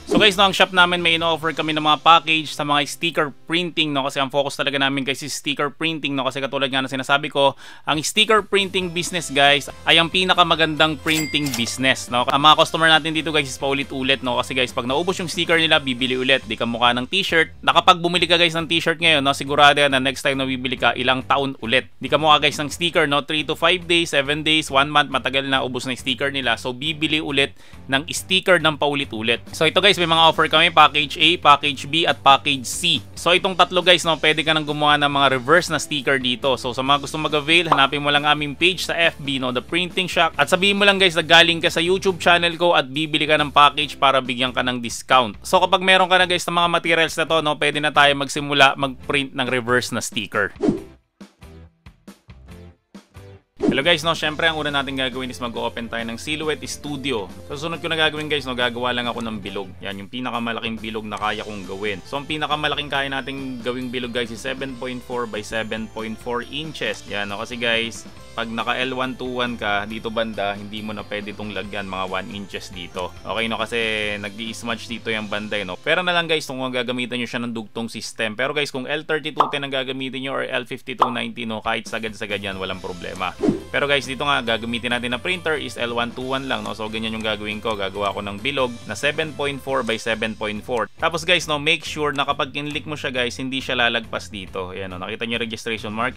So guys, no, ang shop namin may in-offer kami ng mga package sa mga sticker printing, no, kasi ang focus talaga namin guys is sticker printing, no, kasi katulad nga na sinasabi ko, ang sticker printing business guys ay ang pinakamagandang printing business, no. Ang mga customer natin dito guys is paulit-ulit, no, kasi guys pag naubos yung sticker nila, bibili ulit. Di ka mukha ng t-shirt. Nakapag bumili ka guys ng t-shirt ngayon, no, sigurado yan na next time na bibili ka ilang taon ulit. Di ka mukha guys ng sticker, no, 3 to 5 days, 7 days, 1 month, matagal na ubos na yung sticker nila. So bibili ulit ng sticker ng paulit-ulit. So ito guys, may mga offer kami, package A, package B, at package C. So itong tatlo guys, no, pwede ka nang gumawa ng mga reverse na sticker dito. So sa mga gusto mag-avail, hanapin mo lang aming page sa FB, no, The Printing Shack, at sabihin mo lang guys na galing ka sa YouTube channel ko at bibili ka ng package para bigyan ka ng discount. So kapag meron ka na guys ng mga materials na to, no, pwede na tayo magsimula mag-print ng reverse na sticker. Hello guys, no, syempre ang una natin gagawin is mag-open tayo ng Silhouette Studio. So sunod ko na gagawin guys, no, gagawa lang ako ng bilog. Yan, yung pinakamalaking bilog na kaya kong gawin. So ang pinakamalaking kaya nating gawing bilog guys is 7.4 by 7.4 inches. Yan, no, kasi guys, pag naka L121 ka, dito banda, hindi mo na pwede itong lagyan mga 1 inches dito. Okay, no, kasi nag-i-smudge dito yung banda, no. Pero na lang guys, kung gagamitan nyo siya ng dugtong system. Pero guys, kung L3210 ang gagamitin nyo or L5290, no, kahit sagad-sagad yan, walang problema. Pero guys, dito nga gagamitin natin na printer is L121 lang, no. So ganyan yung gagawin ko. Gagawa ko ng bilog na 7.4 by 7.4. Tapos guys, no, make sure na kapag kinlik mo siya guys, hindi siya lalagpas dito. Ayan, no, nakita niyo registration mark.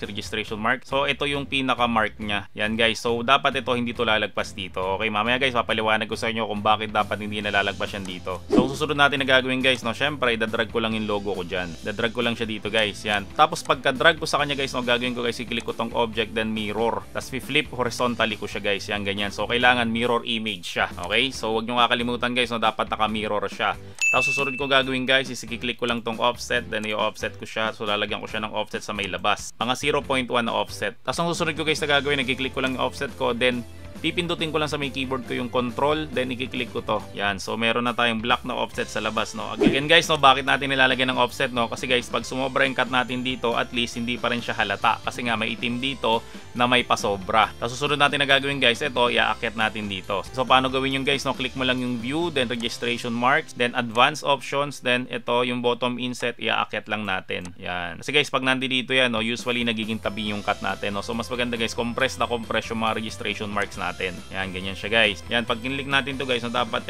So ito yung pinaka mark niya. Yan guys. So dapat ito hindi to lalagpas dito. Okay, mamaya guys, papaliwanag ko sa inyo kung bakit dapat hindi na lalagpas yan dito. So susunod natin na gagawin guys, no, syempre dadrag ko lang yung logo ko diyan. Dadrag ko lang siya dito guys. Yan. Tapos pagka-drag ko sa kanya guys, no, gagawin ko guys, i-click ko tong object then mirror. Tapos flip horizontally ko siya guys. Yan, ganyan. So kailangan mirror image siya. Okay? So wag niyo kakalimutan guys, no, dapat naka-mirror siya. Tapos susunod ko gagawin guys, is i-click ko lang tong offset, then i-offset ko siya. So lalagyan ko siya ng offset sa may labas. Mga 0.1 na offset. Tapos ang susunod ko guys na gagawin, nag-click ko lang yung offset ko, then pipindutin ko lang sa may keyboard ko yung control, then i-click ko to. Yan. So meron na tayong black na offset sa labas, no. Again guys, no, bakit natin nilalagyan ng offset, no? Kasi guys, pag sumobra yung cut natin dito, at least hindi pa rin siya halata. Kasi nga may itim dito na may pasobra. Tapos susunod natin na gagawin guys, ito, iaakyat natin dito. So paano gawin yung guys, no? Click mo lang yung view, then registration marks, then advanced options, then ito yung bottom inset, iaakyat lang natin. Yan. Kasi guys, pag nandito yan, no, usually nagiging tabi yung cut natin, no. So mas maganda guys, compress yung mga registration marks natin. Yan, ganyan siya guys. Yan, pag kinlik natin to guys, no, dapat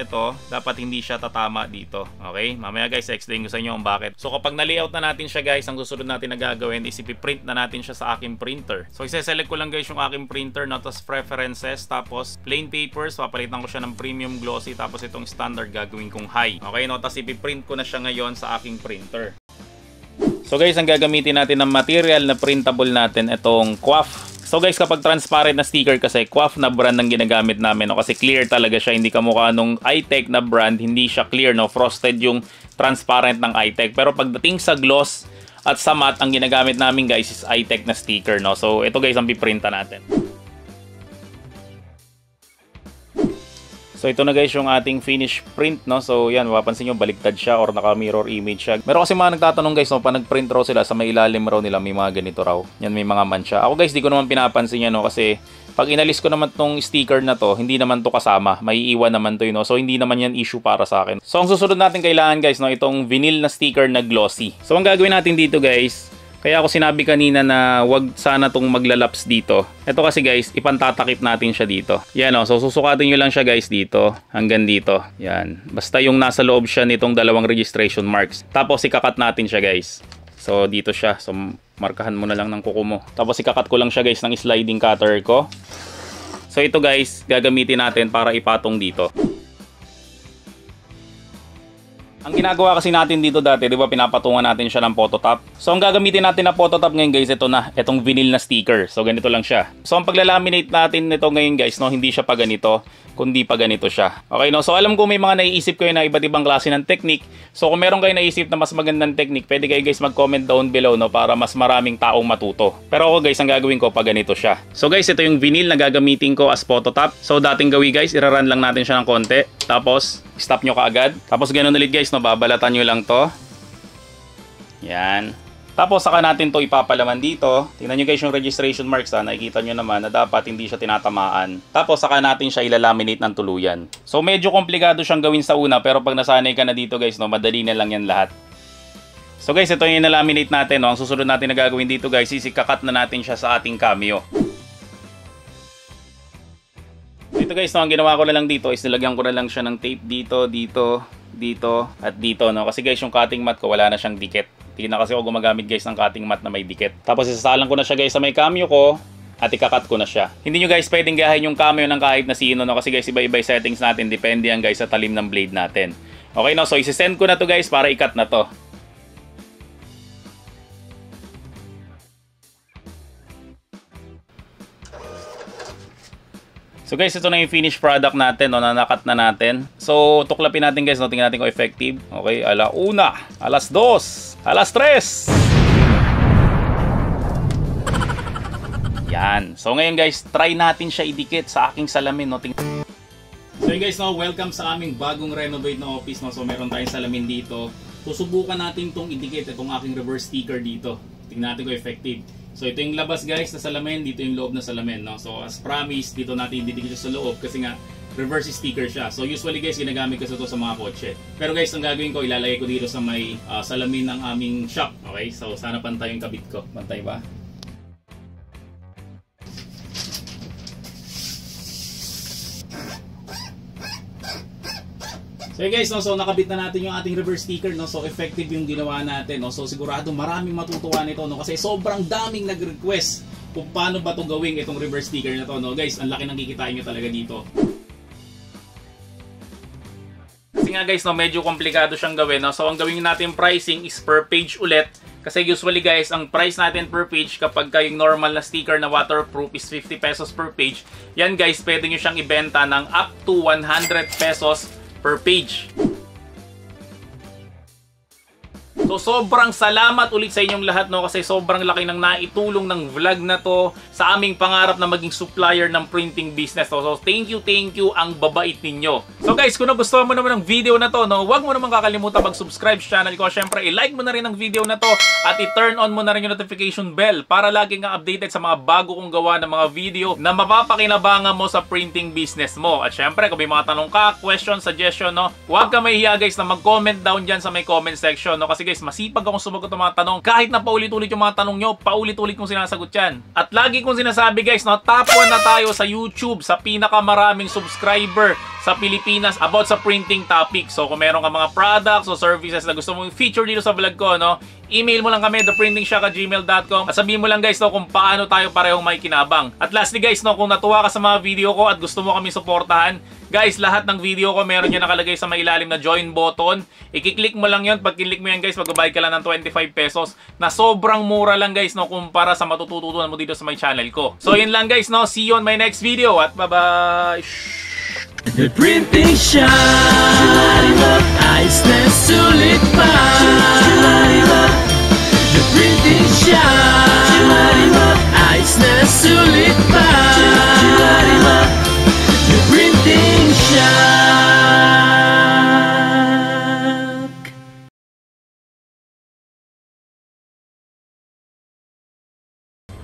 hindi siya tatama dito. Okay? Mamaya guys, explain ko sa inyo kung bakit. So kapag na-layout na natin siya guys, ang susunod natin na gagawin is ipiprint na natin siya sa aking printer. So isa-select ko lang guys yung aking printer, no, tapos preferences, tapos plain papers, papalitan ko siya ng premium glossy, tapos itong standard gagawin kong high. Okay, no, tapos ipiprint ko na siya ngayon sa aking printer. So guys, ang gagamitin natin ng material na printable natin, itong QWAF. So guys, kapag transparent na sticker kasi, QWAF na brand ang ginagamit namin, no? Kasi clear talaga siya, hindi kamukha nung iTech na brand, hindi siya clear, no? Frosted yung transparent ng iTech. Pero pagdating sa gloss at sa matte, ang ginagamit namin guys is iTech na sticker, no? So ito guys ang piprinta natin. So ito na guys yung ating finish print, no. So yan, mapapansin nyo baligtad siya or naka-mirror image siya. Meron kasi mga nagtatanong guys, no, pa nag-print raw sila sa may ilalim raw nila may mga ganito raw. Yan, may mga mancha. Ako guys, di ko naman pinapansin yan, no, kasi pag inalis ko naman tong sticker na to, hindi naman to kasama. May iwan naman to, no. So hindi naman yan issue para sa akin. So ang susunod natin kailangan guys, no, itong vinyl na sticker na glossy. So ang gagawin natin dito guys, kaya ako sinabi kanina na wag sana tong maglalaps dito. Ito kasi guys, ipantatakip natin siya dito. Yan, o. So susukatin nyo lang siya guys dito hanggang dito. Yan. Basta yung nasa loob siya nitong dalawang registration marks. Tapos ikakat natin siya guys. So dito siya. So markahan mo na lang ng kuko mo. Tapos ikakat ko lang siya guys ng sliding cutter ko. So ito guys, gagamitin natin para ipatong dito. Ang ginagawa kasi natin dito dati, di ba, pinapatungan natin siya ng phototop. So ang gagamitin natin na phototop ngayon guys, ito na, itong vinyl na sticker. So ganito lang siya. So ang paglalaminate natin nito ngayon guys, no, hindi siya pa ganito, kundi pa ganito siya. Okay, no? So alam ko may mga naiisip kayo na iba't ibang klase ng technique. So kung meron kayo naisip na mas magandang technique, pwede kayo guys mag-comment down below, no, para mas maraming taong matuto. Pero ako guys, ang gagawin ko pa ganito siya. So guys, ito yung vinyl na gagamitin ko as phototop. So dating gawin guys, ira-run lang natin siya ng konti. Tapos stop nyo kaagad. Tapos ganun ulit guys, no, babalatan nyo lang to. Yan. Tapos saka natin to ipapalaman dito. Tingnan nyo guys yung registration marks ha. Nakikita nyo naman na dapat hindi siya tinatamaan. Tapos saka natin siya ilalaminate ng tuluyan. So medyo komplikado siyang gawin sa una, pero pag nasanay ka na dito guys, no, madali na lang yan lahat. So guys, ito yung inalaminate natin. No? Ang susunod natin na gagawin dito guys, is ikakat na natin siya sa ating Cameo. Dito guys, no, ang ginawa ko na lang dito is nilagyan ko na lang siya ng tape dito, dito, at dito. No? Kasi guys, yung cutting mat ko wala na siyang dikit. Hindi na kasi ako gumagamit guys ng cutting mat na may dikit. Tapos isasalang ko na siya guys sa may Cameo ko at ikakat ko na siya. Hindi nyo guys pwedeng gayahin yung Cameo ng kahit na sino, no? Kasi guys iba-iba settings natin, depende yan guys sa talim ng blade natin. Okay, no, so isi-send ko na to guys para ikat na to. So guys, ito na yung finished product natin, no, na nakat na natin. So tuklapin natin guys, no, tingnan natin kung effective. Okay, ala 1, alas 2, alas 3. Yan. So ngayon guys, try natin siya idikit sa aking salamin, no. So guys, no, welcome sa aming bagong renovate na office, no. So meron tayong salamin dito. Susubukan natin itong idikit, itong aking reverse sticker dito. Tingnan natin kung effective. So ito yung labas guys na salamin, dito yung loob na salamin, no? So as promised, dito natin didikit sa loob kasi nga reverse sticker siya. So usually guys, ginagamit ko ito sa mga kotse. Pero guys, ang gagawin ko, ilalagay ko dito sa may salamin ng aming shop. Okay? So sana pantay yung kabit ko. Pantay ba? So guys, no, so nakabit na natin yung ating reverse sticker, no. So effective yung ginawa natin, no. So sigurado maraming matutuwa nito, no, kasi sobrang daming nag-request kung paano ba 'tong gawin itong reverse sticker na to, no. Guys, ang laki ng kikitain niyo talaga dito. Kasi nga guys, no, medyo komplikado siyang gawin, no. So ang gawin natin pricing is per page ulit. Kasi usually guys, ang price natin per page kapag yung normal na sticker na waterproof is 50 pesos per page. Yan guys, pwede nyo siyang ibenta ng up to 100 pesos per page. So sobrang salamat ulit sa inyong lahat, no, kasi sobrang laki ng naitulong ng vlog na to sa aming pangarap na maging supplier ng printing business, no? So thank you ang babait ninyo. So guys, kung nagustuhan mo naman ang video na to, no, huwag mo naman kakalimutan mag-subscribe sa channel ko. Syempre, i-like mo na rin ang video na to at i-turn on mo na rin yung notification bell para lagi kang updated sa mga bago kong gawa ng mga video na mapapakinabangan mo sa printing business mo. At syempre, kung may mga tanong ka, question, suggestion, no, huwag ka mahihiya guys na mag-comment down dyan sa may comment section, no, kasi guys, masipag akong sumagot ng mga tanong. Kahit na paulit-ulit yung mga tanong nyo, paulit-ulit kong sinasagot yan. At lagi kong sinasabi guys, no, top 1 na tayo sa YouTube sa pinakamaraming subscriber sa Pilipinas about sa printing topic. So kung meron ka mga products o services na gusto mong feature dito sa vlog ko, no, email mo lang kami, theprintingshock@gmail.com, at sabihin mo lang guys, no, kung paano tayo parehong may kinabang. At lastly guys, no, kung natuwa ka sa mga video ko at gusto mo kami suportahan, guys, lahat ng video ko meron yan nakalagay sa may ilalim na join button. I-click mo lang yun. Pag click mo yan guys, magbabayad ka lang ng 25 pesos na sobrang mura lang guys, no, kumpara sa matututunan mo dito sa my channel ko. So yun lang guys, no, see you on my next video at bye-bye. The printing shop, ayos na sulit pa. The printing shop, ayos na sulit pa. The printing shop.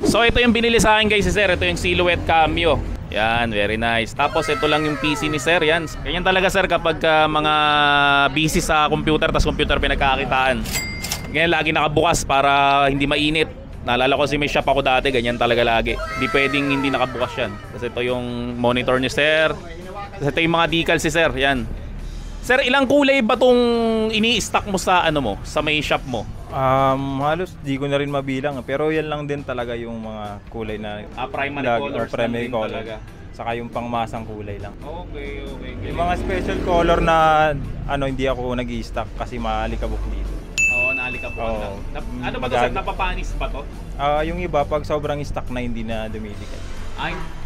So ito yung binili sa akin guys, sir. Ito yung Silhouette Cameo. Yan, very nice. Tapos ito lang yung PC ni sir, yan. Ganyan talaga sir kapag mga busy sa computer, tas computer pinagkakitaan. Ganyan, lagi nakabukas para hindi mainit. Naalala ko kasi may shop ako dati, ganyan talaga lagi. Hindi pwedeng hindi nakabukas yan. Kasi ito yung monitor ni sir. Kasi ito yung mga decals si sir, yan. Sir, ilang kulay ba tong ini-stock mo sa ano mo, sa may shop mo? Halos di ko na rin mabilang, pero yan lang din talaga yung mga kulay na primary colors primary lang color talaga. Saka yung pangmasang kulay lang. Okay. Yung mga special color na hindi ako nag-i-stock kasi maalikabok dito. Oo, naalikabok lang. Ano ba to sir? Napapanis ba to? Yung iba pag sobrang stock na hindi na dumidikit.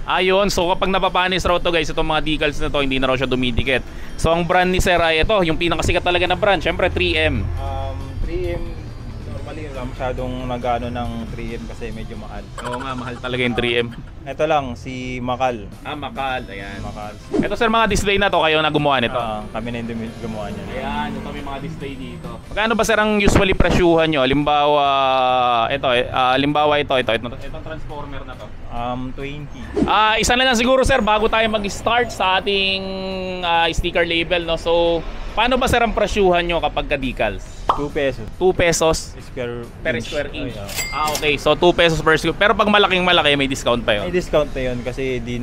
Ayun, so kapag napapanis raw to guys, itong mga decals na to, hindi na raw siya dumidikit. So ang brand ni sir ay ito, yung pinakasikat talaga na brand, syempre 3M. 3M normal Mali, wala masyadong nag-ano ng 3M kasi medyo mahal. Oo nga, mahal talaga yung 3M. Ito lang, si Makal. Makal, ayan. Makal. Ito sir, mga display na to, kayo na gumawa nito. Kami na yung gumawa niya. Ayan, ito may mga display dito. Magkano ba sir ang usually presyuhan nyo? Halimbawa, itong transformer na to. 20. Isa na lang siguro sir, bago tayo mag-start sa ating sticker label, no? So, paano ba sir ang presyuhan nyo kapag ka-decals? 2 pesos. 2 pesos per square inch. Okay. So 2 pesos per square. Pero pag malaki, may discount pa yun. May discount na yun kasi di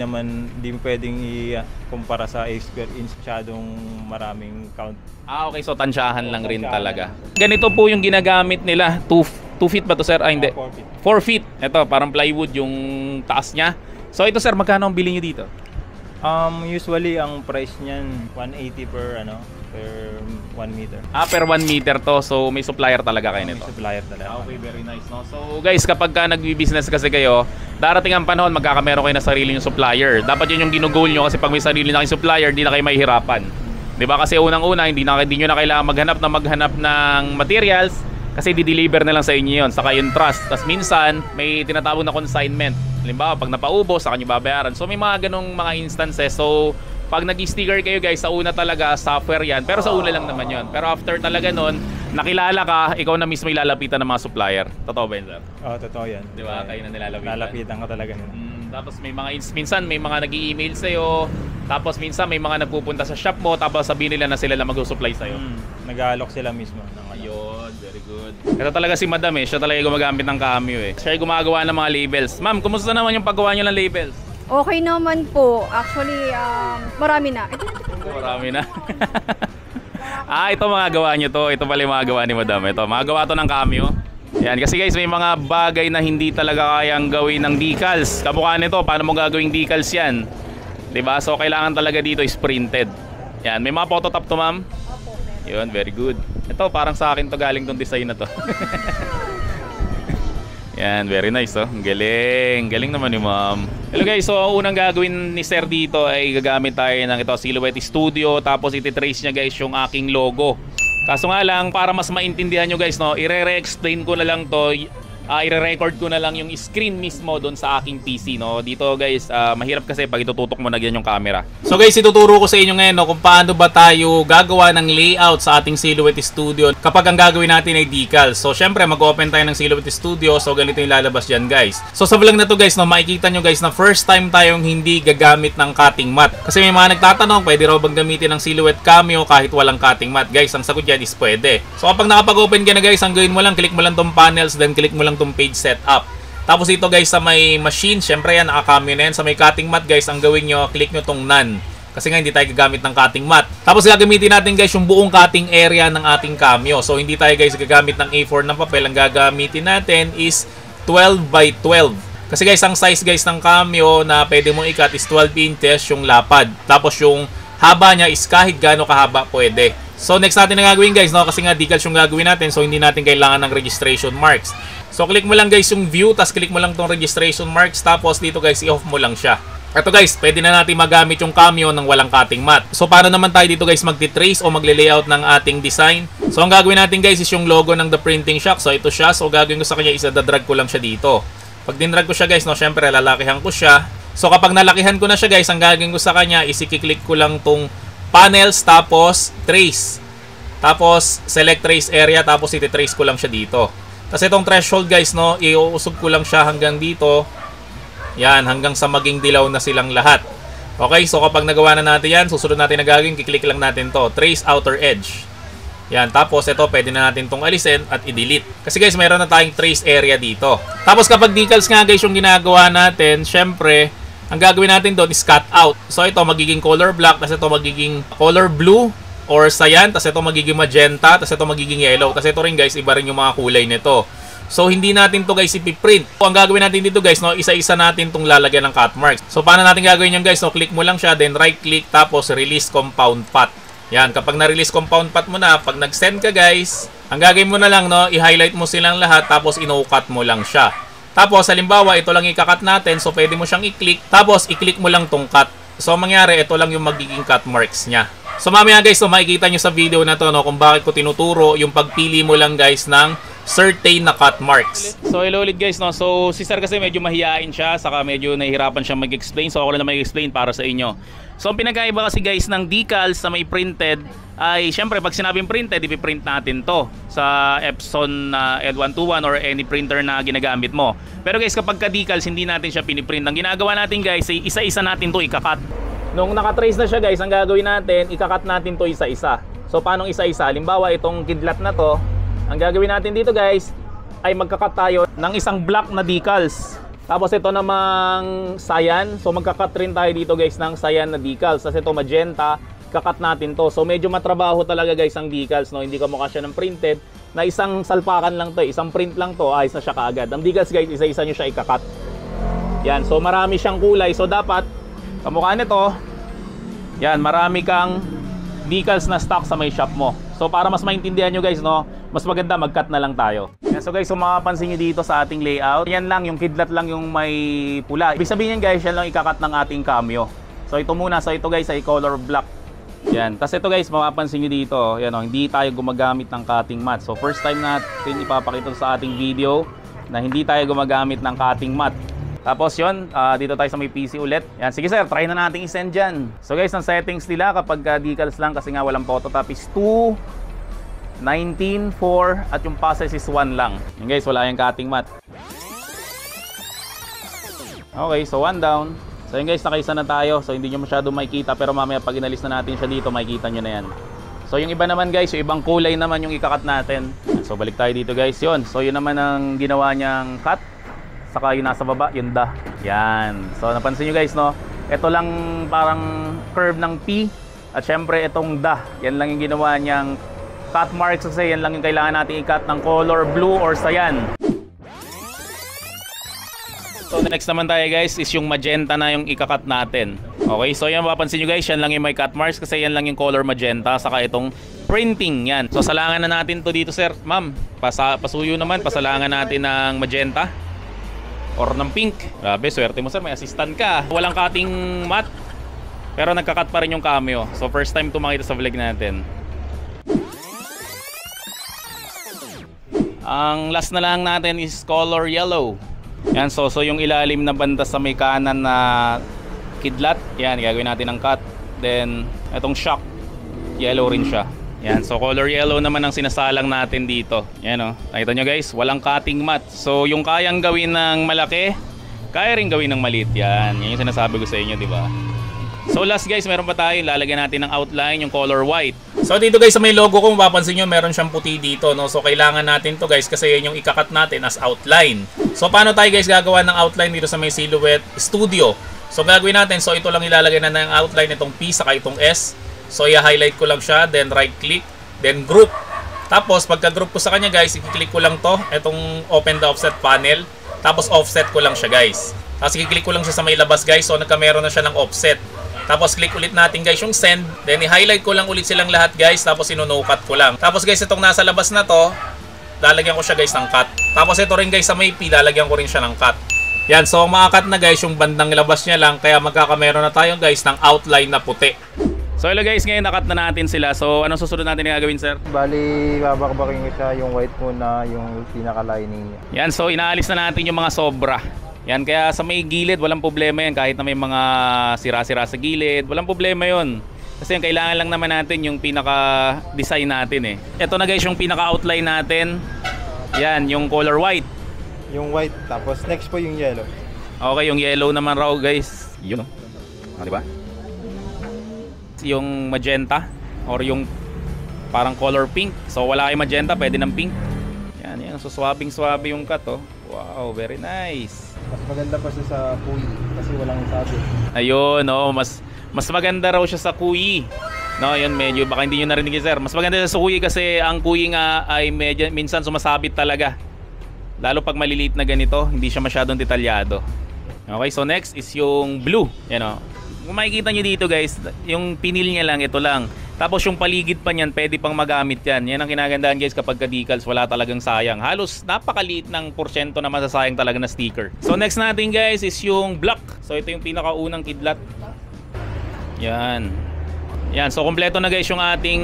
pwedeng i-kumpara sa square inch, masyadong maraming count. Okay. So tansyahan lang rin talaga. Ganito po yung ginagamit nila. 2 feet ba to sir? Hindi. 4 feet. 4 feet. Ito, parang plywood yung taas niya. So ito sir, magkano ang bili nyo dito? Usually ang price niyan 180 per 1 meter. Per 1 meter to. So may supplier talaga kayo nito. May supplier talaga. Okay, very nice, no? So guys, kapag ka nagbi-business kasi kayo, darating ang panahon magkakameron kayo na sarili yung supplier. Dapat yun yung ginugol nyo kasi pag may sarili na kayong supplier, hindi na kayo mahihirapan. 'Di ba? Kasi unang-una, hindi nyo na kailangan maghanap ng materials kasi di-deliver na lang sa inyo yun. Saka yung trust. Tapos minsan, may tinatawag na consignment. Halimbawa, pag napaubos, saka nyo babayaran. So may mga ganong mga instances. So pag nag-sticker kayo guys, sa una talaga software yan, pero sa una lang naman yon. Pero after talaga nun, nakilala ka, ikaw na mismo ilalapitan ng mga supplier. Totoo ba yun sir? Oo, totoo yan. Di ba? Kayo na nilalapitan. Lalapitan ka talaga nun. Tapos may mga minsan may mga nag-i-email sa'yo, tapos minsan may mga nagpupunta sa shop mo, tapos sabihin nila na sila lang mag-supply sa'yo. Nag-aalok sila mismo. Ayun, very good. Ito talaga si Madam siya talaga gumagamit ng Cameo Siya yung gumagawa ng mga labels. Ma'am, kumusta naman yung paggawa nyo ng labels? Okay naman po. Actually, marami na. Marami na. Ito mga gawa nyo to. Ito pala yung mga gawa ni Madam. Ito, mga gawa to ng Cameo. Yan, kasi guys, may mga bagay na hindi talaga kayang gawin ng decals. Kamukha nito, paano mo gagawing decals yan? Diba? So, kailangan talaga dito is printed. Yan, may mga phototop to, ma'am? Yun, very good. Ito, parang sa akin to galing tong design na to. Yan, very nice, oh. Galing. Galing naman ni ma'am. Hello guys, so ang unang gagawin ni sir dito ay gagamit tayo ng ito, Silhouette Studio. Tapos iti-trace niya guys yung aking logo. Kaso nga lang, para mas maintindihan nyo guys, no, i-re-explain ko na lang to. I-record ko na lang yung screen mismo doon sa aking PC, no. Dito guys, mahirap kasi pag itututok mo na ganyan yung camera. So guys, ituturo ko sa inyo ngayon, no, kung paano ba tayo gagawa ng layout sa ating Silhouette Studio kapag ang gagawin natin ay decals. So syempre, mag-open tayo ng Silhouette Studio. So ganito yung lalabas dyan guys. So sa vlog na to guys, no, makikita nyo guys na first time tayong hindi gagamit ng cutting mat. Kasi may mga nagtatanong, pwede raw bang gamitin ng Silhouette Cameo kahit walang cutting mat? Guys, ang sagot dyan is pwede. So kapag nakapag-open ka na guys, ang gawin mo lang, click mo lang tong panels, then click mo lang tong page setup. Tapos ito guys, sa may machine, syempre yan, naka-Cameo na yan. Sa may cutting mat guys, ang gawin nyo, click nyo tong none. Kasi nga hindi tayo gagamit ng cutting mat. Tapos gagamitin natin guys yung buong cutting area ng ating Cameo. So hindi tayo guys gagamit ng A4 ng papel. Ang gagamitin natin is 12 by 12. Kasi guys, ang size guys ng Cameo na pwede mong i-cut is 12 inches yung lapad. Tapos yung haba niya is kahit gaano kahaba pwede. So next natin na gagawin guys, no? Kasi nga decals yung gagawin natin, so hindi natin kailangan ng registration marks. So click mo lang guys yung view, tapos click mo lang tong registration marks, tapos dito guys i-off mo lang siya. Ito guys, pwede na natin magamit yung Cameo ng walang cutting mat. So paano naman tayo dito guys magti-trace o magle-layout ng ating design? So ang gagawin natin guys is yung logo ng The Printing Shop. So ito siya, so gagawin ko sa kanya is drag ko lang siya dito. Pag dinrag ko siya guys, no, syempre lalakihan ko siya. So kapag nalakihan ko na siya guys, ang gagawin ko sa kanya is i-click ko lang tong panels, tapos trace. Tapos select trace area, tapos iti-trace ko lang siya dito. Tapos itong threshold guys, no, iuusog ko lang siya hanggang dito. Yan, hanggang sa maging dilaw na silang lahat. Okay, so kapag nagawa na natin yan, susunod natin na gagawin, kiklik lang natin to, trace outer edge. Yan, tapos ito, pwede na natin tong alisin at i-delete. Kasi guys, mayroon na tayong trace area dito. Tapos kapag decals nga guys yung ginagawa natin, syempre, ang gagawin natin doon is cut out. So ito, magiging color black, tapos ito magiging color blue, or cyan, tapos ito magiging magenta, tapos ito magiging yellow. Tapos ito rin guys, iba rin yung mga kulay nito. So hindi natin to guys ipiprint. So ang gagawin natin dito guys, no, isa-isa natin tong lalagyan ng cut marks. So paano natin gagawin yan guys? So click mo lang siya, then right click, tapos release compound path. Yan, kapag na-release compound path mo na, pag nag-send ka guys, ang gagawin mo na lang, no, i-highlight mo silang lahat, tapos ino-cut mo lang siya. Tapos halimbawa, ito lang i-cut natin, so pwede mo siyang i-click, tapos i-click mo lang tong cut. So mangyari, ito lang yung magiging cut marks niya. So mamaya guys, so makikita nyo sa video na to, no, kung bakit ko tinuturo yung pagpili mo lang guys ng certain na cut marks. So hello ulit guys, no? So si sir kasi medyo mahihain siya, saka medyo nahihirapan siya mag-explain. So ako lang na mag-explain para sa inyo. So ang pinagkaiba kasi guys ng decals na may printed ay syempre pag sinabing printed, ipiprint natin to sa Epson L121 or any printer na ginagamit mo. Pero guys, kapag ka decals, hindi natin siya piniprint. Ang ginagawa natin guys, ay isa-isa natin to ikakat. Nung nakatrace na siya guys, ang gagawin natin, ikakat natin to isa-isa. So paano isa-isa? Halimbawa itong kidlat na to, ang gagawin natin dito guys ay magkakat tayo ng isang block na decals. Tapos ito namang cyan. So magkakat rin tayo dito guys ng cyan na decals. Tapos ito magenta, kakat natin to. So medyo matrabaho talaga guys ang decals, no? Hindi kamukha siya ng printed na isang salpakan lang to, isang print lang to, ayos na siya kaagad. Ang decals guys, isa-isa nyo siya ikakat. Yan, so marami siyang kulay. So dapat kamukha nito, yan, marami kang decals na stock sa may shop mo. So para mas maintindihan nyo guys, no, mas maganda mag-cut na lang tayo. Yan, so guys, kung makapansin nyo dito sa ating layout, yan lang, yung kidlat lang yung may pula. Ibig sabihin yan guys, yan lang ikakat ng ating cameo. So ito muna, so ito guys ay color black. Yan, kasi ito guys, mapapansin nyo dito, yan, oh, hindi tayo gumagamit ng cutting mat. So first time natin ipapakita sa ating video na hindi tayo gumagamit ng cutting mat. Tapos yun, dito tayo sa may PC ulit. Yan, sige sir, try na natin i-send dyan. So guys, ang settings nila kapag decals lang, kasi nga walang phototop, is 2, 19, 4, at yung passes is 1 lang. Yan guys, wala yung cutting mat. Okay, so 1 down. So yun guys, nakaisa na tayo. So hindi nyo masyado makikita, pero mamaya pag inalis na natin siya dito, makikita nyo na yan. So yung iba naman guys, yung ibang kulay naman yung ikakat natin. So balik tayo dito guys, yun. So yun naman ang ginawa niyang cut. Saka yung nasa baba, yun da. Yan. So napansin nyo guys, no? Ito lang parang curve ng P. At syempre itong da. Yan lang yung ginawa niyang cut marks, kasi yan lang yung kailangan natin i-cut ng color blue or cyan. So the next naman tayo guys is yung magenta na yung ikakat natin. Okay, so yan mapapansin nyo guys, yan lang yung may cut marks kasi yan lang yung color magenta. Saka itong printing, yan. So salangan na natin to dito sir. Ma'am, pasuyo naman, pasalangan natin ng magenta or ng pink. Grabe, swerte mo sir, may assistant ka. Walang cutting mat, pero nagkakat pa rin yung cameo. So first time to makita sa vlog natin. Ang last na lang natin is color yellow. Yan, so yung ilalim na banda sa may kanan na kidlat, yan, gagawin natin ng cut. Then itong shock, yellow rin siya. Yan, so color yellow naman ang sinasalang natin dito. Yan, oh, nakita nyo guys, walang cutting mat. So yung kayang gawin ng malaki, kaya rin gawin ng maliit. Yan yung sinasabi ko sa inyo, di ba? So last guys, meron pa tayo, lalagyan natin ng outline, yung color white. So dito guys, sa may logo ko, mapapansin nyo, meron siyang puti dito, no? So kailangan natin to guys, kasi yan yung ikakat natin as outline. So paano tayo guys gagawa ng outline dito sa may Silhouette Studio? So gagawin natin, so ito lang ilalagay na ng outline, itong P saka itong S. So i-highlight ko lang siya, then right click, then group. Tapos pagka-group ko sa kanya guys, i-click ko lang to, itong open the offset panel. Tapos offset ko lang siya guys. Tapos i-click ko lang siya sa may labas guys, so nagkameron na siya ng offset. Tapos click ulit natin guys yung send, then i-highlight ko lang ulit silang lahat guys, tapos ino-no-cut ko lang. Tapos guys, itong nasa labas na to, lalagyan ko siya guys ng cut. Tapos ito rin guys sa may P, lalagyan ko rin siya ng cut. Yan, so makakat na guys yung bandang labas niya lang, kaya magkakameron na tayo guys ng outline na puti. So hello guys, ngayon nakat na natin sila. So anong susunod natin na gagawin sir? Bali, babakbakin ko siya yung white muna, yung pinaka-lining niya. Yan, so inaalis na natin yung mga sobra. Yan, kaya sa may gilid, walang problema yan. Kahit na may mga sira-sira sa gilid, walang problema yon. Kasi yung kailangan lang naman natin yung pinaka-design natin eh. Ito na guys yung pinaka-outline natin. Yan, yung color white. Yung white, tapos next po yung yellow. Okay, yung yellow naman raw guys. Yun, diba? Yung magenta or yung parang color pink. So wala kayong magenta, pwede ng pink. Yan, yan. So swabbing yung cut, oh. Wow, very nice. Mas maganda pa siya sa kuy kasi walang sabit. Ayun, no, mas maganda raw siya sa kuyi. No, yun, medyo baka hindi niyo narinig sir. Mas maganda siya sa kuyi kasi ang kuyi nga ay medyo minsan sumasabit talaga. Lalo pag maliliit na ganito, hindi siya masyadong detalyado. Okay, so next is yung blue. Yan, oh. Kung makikita nyo dito guys, yung pinil niya lang, ito lang. Tapos yung paligid pa niyan, pwede pang magamit yan. Yan ang kinagandahan guys kapag ka-decals, wala talagang sayang. Halos napakaliit ng porsyento na masasayang talaga na sticker. So next natin guys is yung black. So ito yung pinakaunang kidlat. Yan. Yan, so kompleto na guys yung ating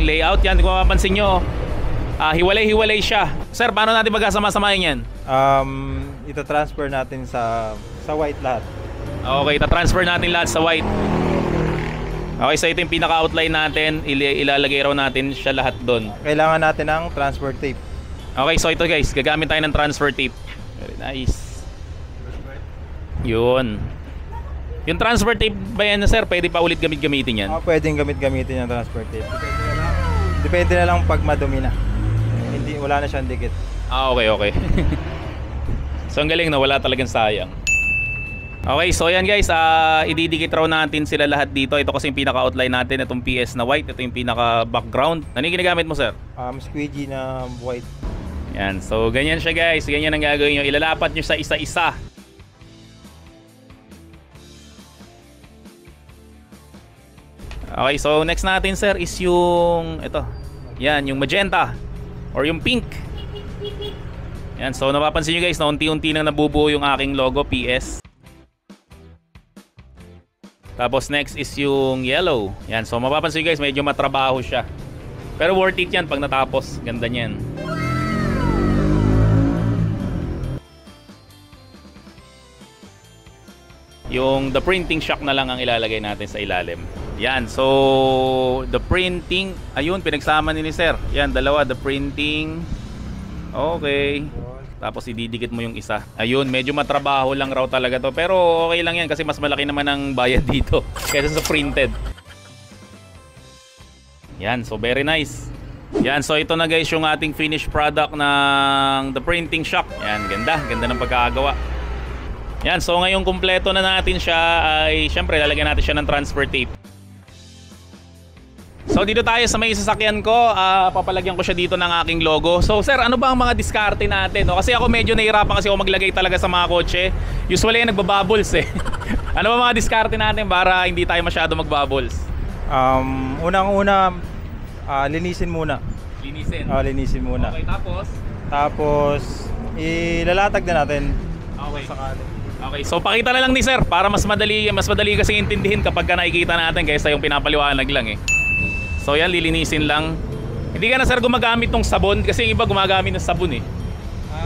layout. Yan, kung mapapansin nyo, hiwalay-hiwalay siya. Sir, paano natin magkasama-samahin yan? Ita-transfer natin sa white lahat. Okay, ta-transfer natin lahat sa white. Okay, so ito yung pinaka-outline natin. Ilalagay raw natin siya lahat doon. Kailangan natin ng transfer tape. Okay, so ito guys, gagamit tayo ng transfer tape. Very nice. Yun. Yung transfer tape ba yan, sir? Pwede pa ulit gamitin yan? Pwedeng gamitin yung transfer tape. Depende na lang pag madumi na. Hindi, wala na siyang dikit. Okay. So ang galing, no? Wala talagang sayang. Okay, so yan guys, ididikit raw natin sila lahat dito. Ito kasi yung pinaka-outline natin, itong PS na white. Ito yung pinaka-background. Ano yung ginagamit mo, sir? Squeegee na white. Yan, so ganyan siya guys. Ganyan ang gagawin nyo. Ilalapat nyo sa isa-isa. Okay, so next natin, sir, is yung ito. Yan, yung magenta or yung pink. Yan, so napapansin nyo guys na unti-unti nang nabubuo yung aking logo PS. Tapos next is yung yellow. Yan, so mapapansin nyo guys, medyo matrabaho siya. Pero worth it yan pag natapos. Ganda niyan. Yung the printing shock na lang ang ilalagay natin sa ilalim. Yan, so the printing, ayun, pinagsama ni sir. Yan, dalawa, the printing. Okay. Tapos ididikit mo yung isa. Ayun, medyo matrabaho lang raw talaga to. Pero okay lang yan kasi mas malaki naman ang bayad dito kaysa sa printed. Yan, so very nice. Yan, so ito na guys yung ating finished product ng the printing shock. Yan, ganda ng pagkakagawa. Yan, so ngayong kumpleto na natin siya ay syempre lalagyan natin siya ng transfer tape. So dito tayo sa may sasakyan ko, papalagyan ko siya dito ng aking logo. So sir, ano ba ang mga diskarte natin? No? Kasi ako medyo nahihirapan kasi ako maglagay talaga sa mga kotse. Usually nagbabubbles eh. Ano ba mga diskarte natin para hindi tayo masyado magbubbles? Unang-una, linisin muna. Linisin muna. Okay, tapos? Tapos, ilalatag na natin. Okay. Okay, so pakita na lang ni sir para mas madali kasi intindihin kapag ka nakikita natin kaysa yung pinapaliwanag lang eh. So yan, lilinisin lang. Hindi ka na sir gumagamit ng sabon kasi yung iba gumagamit ng sabon eh.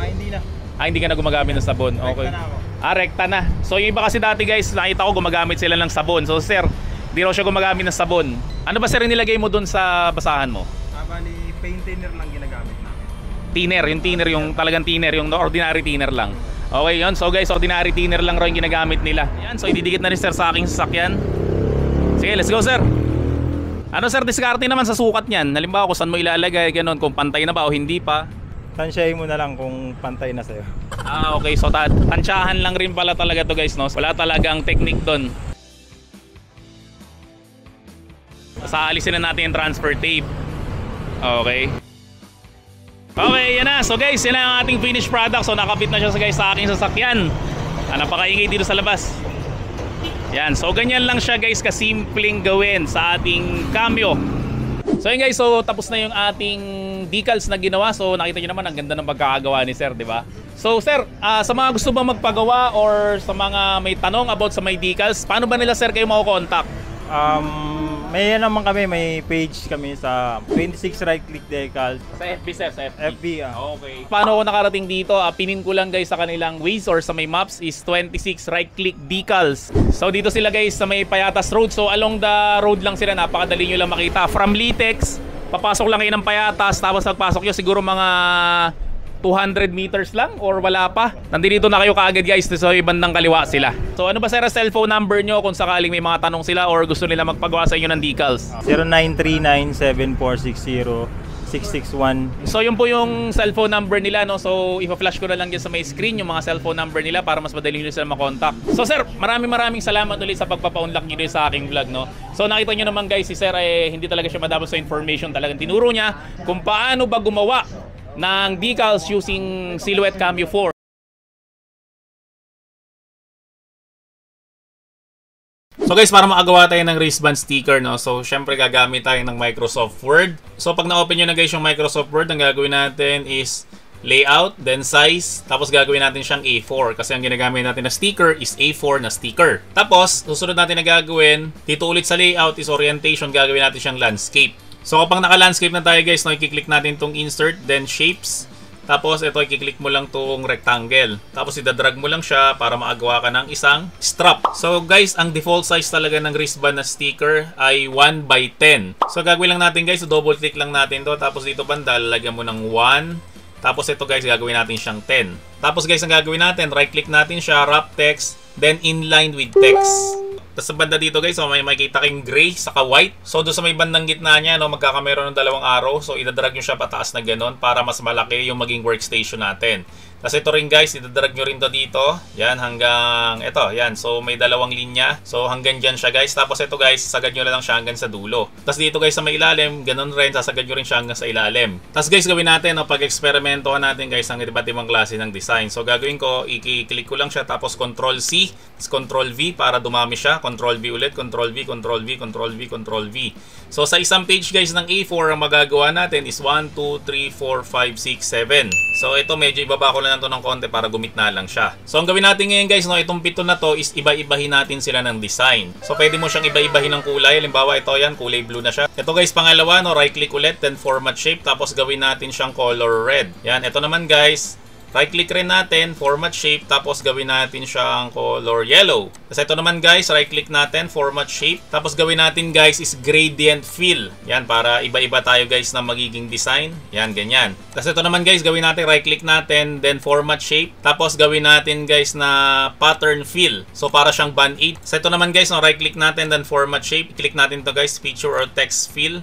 Hindi na. Hindi ka na gumagamit ng sabon. Okay. Rekta na ako. Rekta na. So yung iba kasi dati guys, nakita ko gumagamit sila ng sabon. So sir, di raw siya gumagamit ng sabon. Ano ba sir yung nilagay mo dun sa basahan mo? Bali, paint thinner lang ginagamit namin. Thinner, yung talagang thinner, yung ordinary thinner lang. Okay yun, so guys, ordinary thinner lang raw yung ginagamit nila. Yan, so ididikit na rin sir sa aking sasakyan. Sige, let's go sir. Ano sir, diskarte naman sa sukat niyan? Halimbawa kung saan mo ilalagay, ganun, kung pantay na ba o hindi pa. Tansyahin mo na lang kung pantay na sa'yo. Okay, so tansyahan lang rin pala talaga to guys, no? Wala talagang technique doon. Sa alisin na natin yung transfer tape. Okay. Okay, yan na. So guys, yan na ang ating finished product. So nakapit na siya guys sa aking sasakyan. Napakaingay dito sa labas. Yan, so ganyan lang siya guys kasimpleng gawin sa ating Cameo. So yun guys, so tapos na yung ating decals na ginawa. So nakita nyo naman ang ganda ng pagkakagawa ni sir, di ba? So sir, sa mga gusto ba magpagawa or sa mga may tanong about sa may decals, paano ba nila sir kayo mako-contact? May naman kami, may page kami sa 26 right click decals. Sa FB sir, sa FB. Okay. Paano ako nakarating dito? Pinin ko lang guys sa kanilang Waze or sa may maps is 26 right click decals. So dito sila guys sa may Payatas Road. So along the road lang sila, napakadali nyo lang makita. From Litex, papasok lang kayo ng Payatas, tapos pagpasok nyo siguro mga 200 meters lang or wala pa. Nandito na kayo kaagad guys, so ibandang kaliwa sila. So ano ba sir ang cellphone number nyo kung sakaling may mga tanong sila or gusto nila magpagawa sa inyo ng decals? 0939-7460-661. So yun po yung cellphone number nila, no? So ipa-flash ko na lang dyan sa may screen yung mga cellphone number nila para mas madali nyo sila makontak. So sir, maraming salamat ulit sa pagpapa-unlock nyo sa aking vlog, no? So nakita nyo naman guys, si sir hindi talaga siya madabos sa information. Talagang tinuro niya kung paano ba gumawa ng decals using Silhouette Cameo 4. So guys, para makagawa tayo ng wristband sticker, no? So syempre gagamit tayo ng Microsoft Word. So pag na-open nyo na guys yung Microsoft Word, ang gagawin natin is layout, then size, tapos gagawin natin siyang A4 kasi ang ginagamit natin na sticker is A4 na sticker. Tapos susunod natin na gagawin dito ulit sa layout is orientation, gagawin natin siyang landscape. So kapag naka-landscape na tayo guys, no, i-click natin tong insert, then shapes. Tapos ito, i-click mo lang tong rectangle. Tapos idadrag mo lang siya para maagawa ka ng isang strap. So guys, ang default size talaga ng wristband na sticker ay 1/10. So gagawin lang natin guys, double click lang natin to. Tapos dito banda, lalagyan mo ng 1. Tapos ito guys, gagawin natin siyang 10. Tapos guys, ang gagawin natin, right click natin siya, wrap text, then inline with text. Tapos sa banda dito guys, so may makikita kayong gray saka white. So doon sa may bandang gitna niya, no, magkakameron ng dalawang arrow. So idadrag nyo siya pataas na ganon para mas malaki yung maging workstation natin. Tapos ito rin guys, idadrag nyo rin to dito. Yan hanggang ito, yan. So may dalawang linya. So hanggang dyan siya guys. Tapos ito guys, sagad nyo na lang siya hanggang sa dulo. Tapos dito guys sa may ilalim, ganon rin, sasagad nyo rin siya hanggang sa ilalim. Tapos guys, gawin natin, no, pag-eksperimentohan natin guys ang iba't ibang klase ng design. So gagawin ko, i-click ko lang siya, tapos Ctrl C, Ctrl V para dumami siya. Ctrl V ulit, Ctrl V, Ctrl V, Ctrl V, Ctrl V. So sa isang page guys ng A4, ang magagawa natin is 1, 2, 3, 4, 5, 6, 7. So ito medyo ibaba ko lang ito ng konti para gumitna lang siya. So ang gawin natin ngayon guys, no, itong pito na to is iba-ibahin natin sila ng design. So pwede mo siyang iba-ibahin ng kulay. Halimbawa ito yan, kulay blue na siya. Ito guys, pangalawa, no, right click ulit, then format shape, tapos gawin natin siyang color red. Yan, ito naman guys, right click rin natin, format shape, tapos gawin natin siyang color yellow. Kasi ito naman guys, right click natin, format shape, tapos gawin natin guys is gradient fill. Yan, para iba-iba tayo guys na magiging design. Yan, ganyan. Kasi ito naman guys, gawin natin, right click natin, then format shape, tapos gawin natin guys na pattern fill. So para siyang band 8. So ito naman guys, no, right click natin, then format shape, click natin to guys, feature or text fill.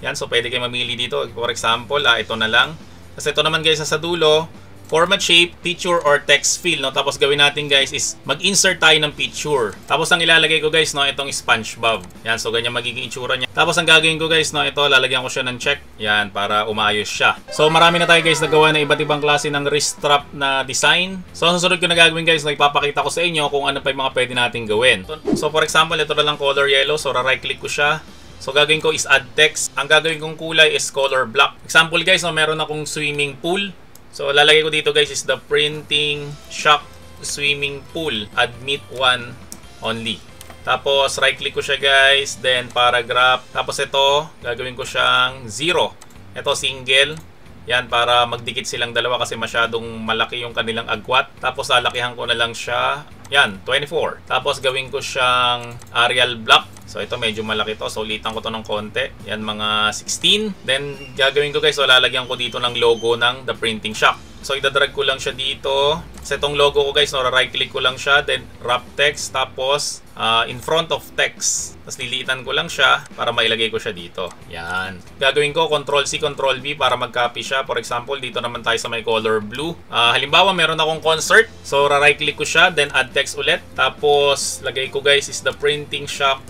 Yan, so pwede kayo mamili dito. For example, ito na lang. Kasi ito naman guys, sa dulo, format shape, picture or text fill, no? Tapos gawin natin guys is mag-insert tayo ng picture. Tapos ang ilalagay ko guys, no, itong SpongeBob. Yan, so ganyan magiging itsura niya. Tapos ang gagawin ko guys, no, ito lalagyan ko siya ng check. Yan, para umayos siya. So marami na tayo guys nagawa na iba't ibang klase ng wrist strap na design. So ang susunod ko na gagawin guys, no, ipapakita ko sa inyo kung ano pa yung mga pwede nating gawin. So for example, ito na lang color yellow. So right click ko siya. So gagawin ko is add text. Ang gagawin kong kulay is color black. Example guys, no, meron akong swimming pool. So lalagay ko dito guys is the printing shop swimming pool admit 1 only. Tapos right click ko siya guys, then paragraph. Tapos ito gagawin ko siyang 0. Ito single. Yan, para magdikit silang dalawa kasi masyadong malaki yung kanilang agwat. Tapos lalakihan ko na lang siya. Yan, 24. Tapos gawin ko siyang Arial black. So ito medyo malaki to. So ulitan ko to ng konti. Yan, mga 16. Then gagawin ko guys, so lalagyan ko dito ng logo ng The Printing Shop. So idadrag ko lang siya dito. Sa itong logo ko guys, no, right click ko lang siya. Then wrap text. Tapos in front of text. Tapos liliitan ko lang siya para mailagay ko siya dito. Yan. Gagawin ko Ctrl C, Ctrl V para mag-copy siya. For example, dito naman tayo sa may color blue. Halimbawa, meron akong concert. So right click ko siya. Then add text ulit. Tapos lagay ko guys is The Printing Shop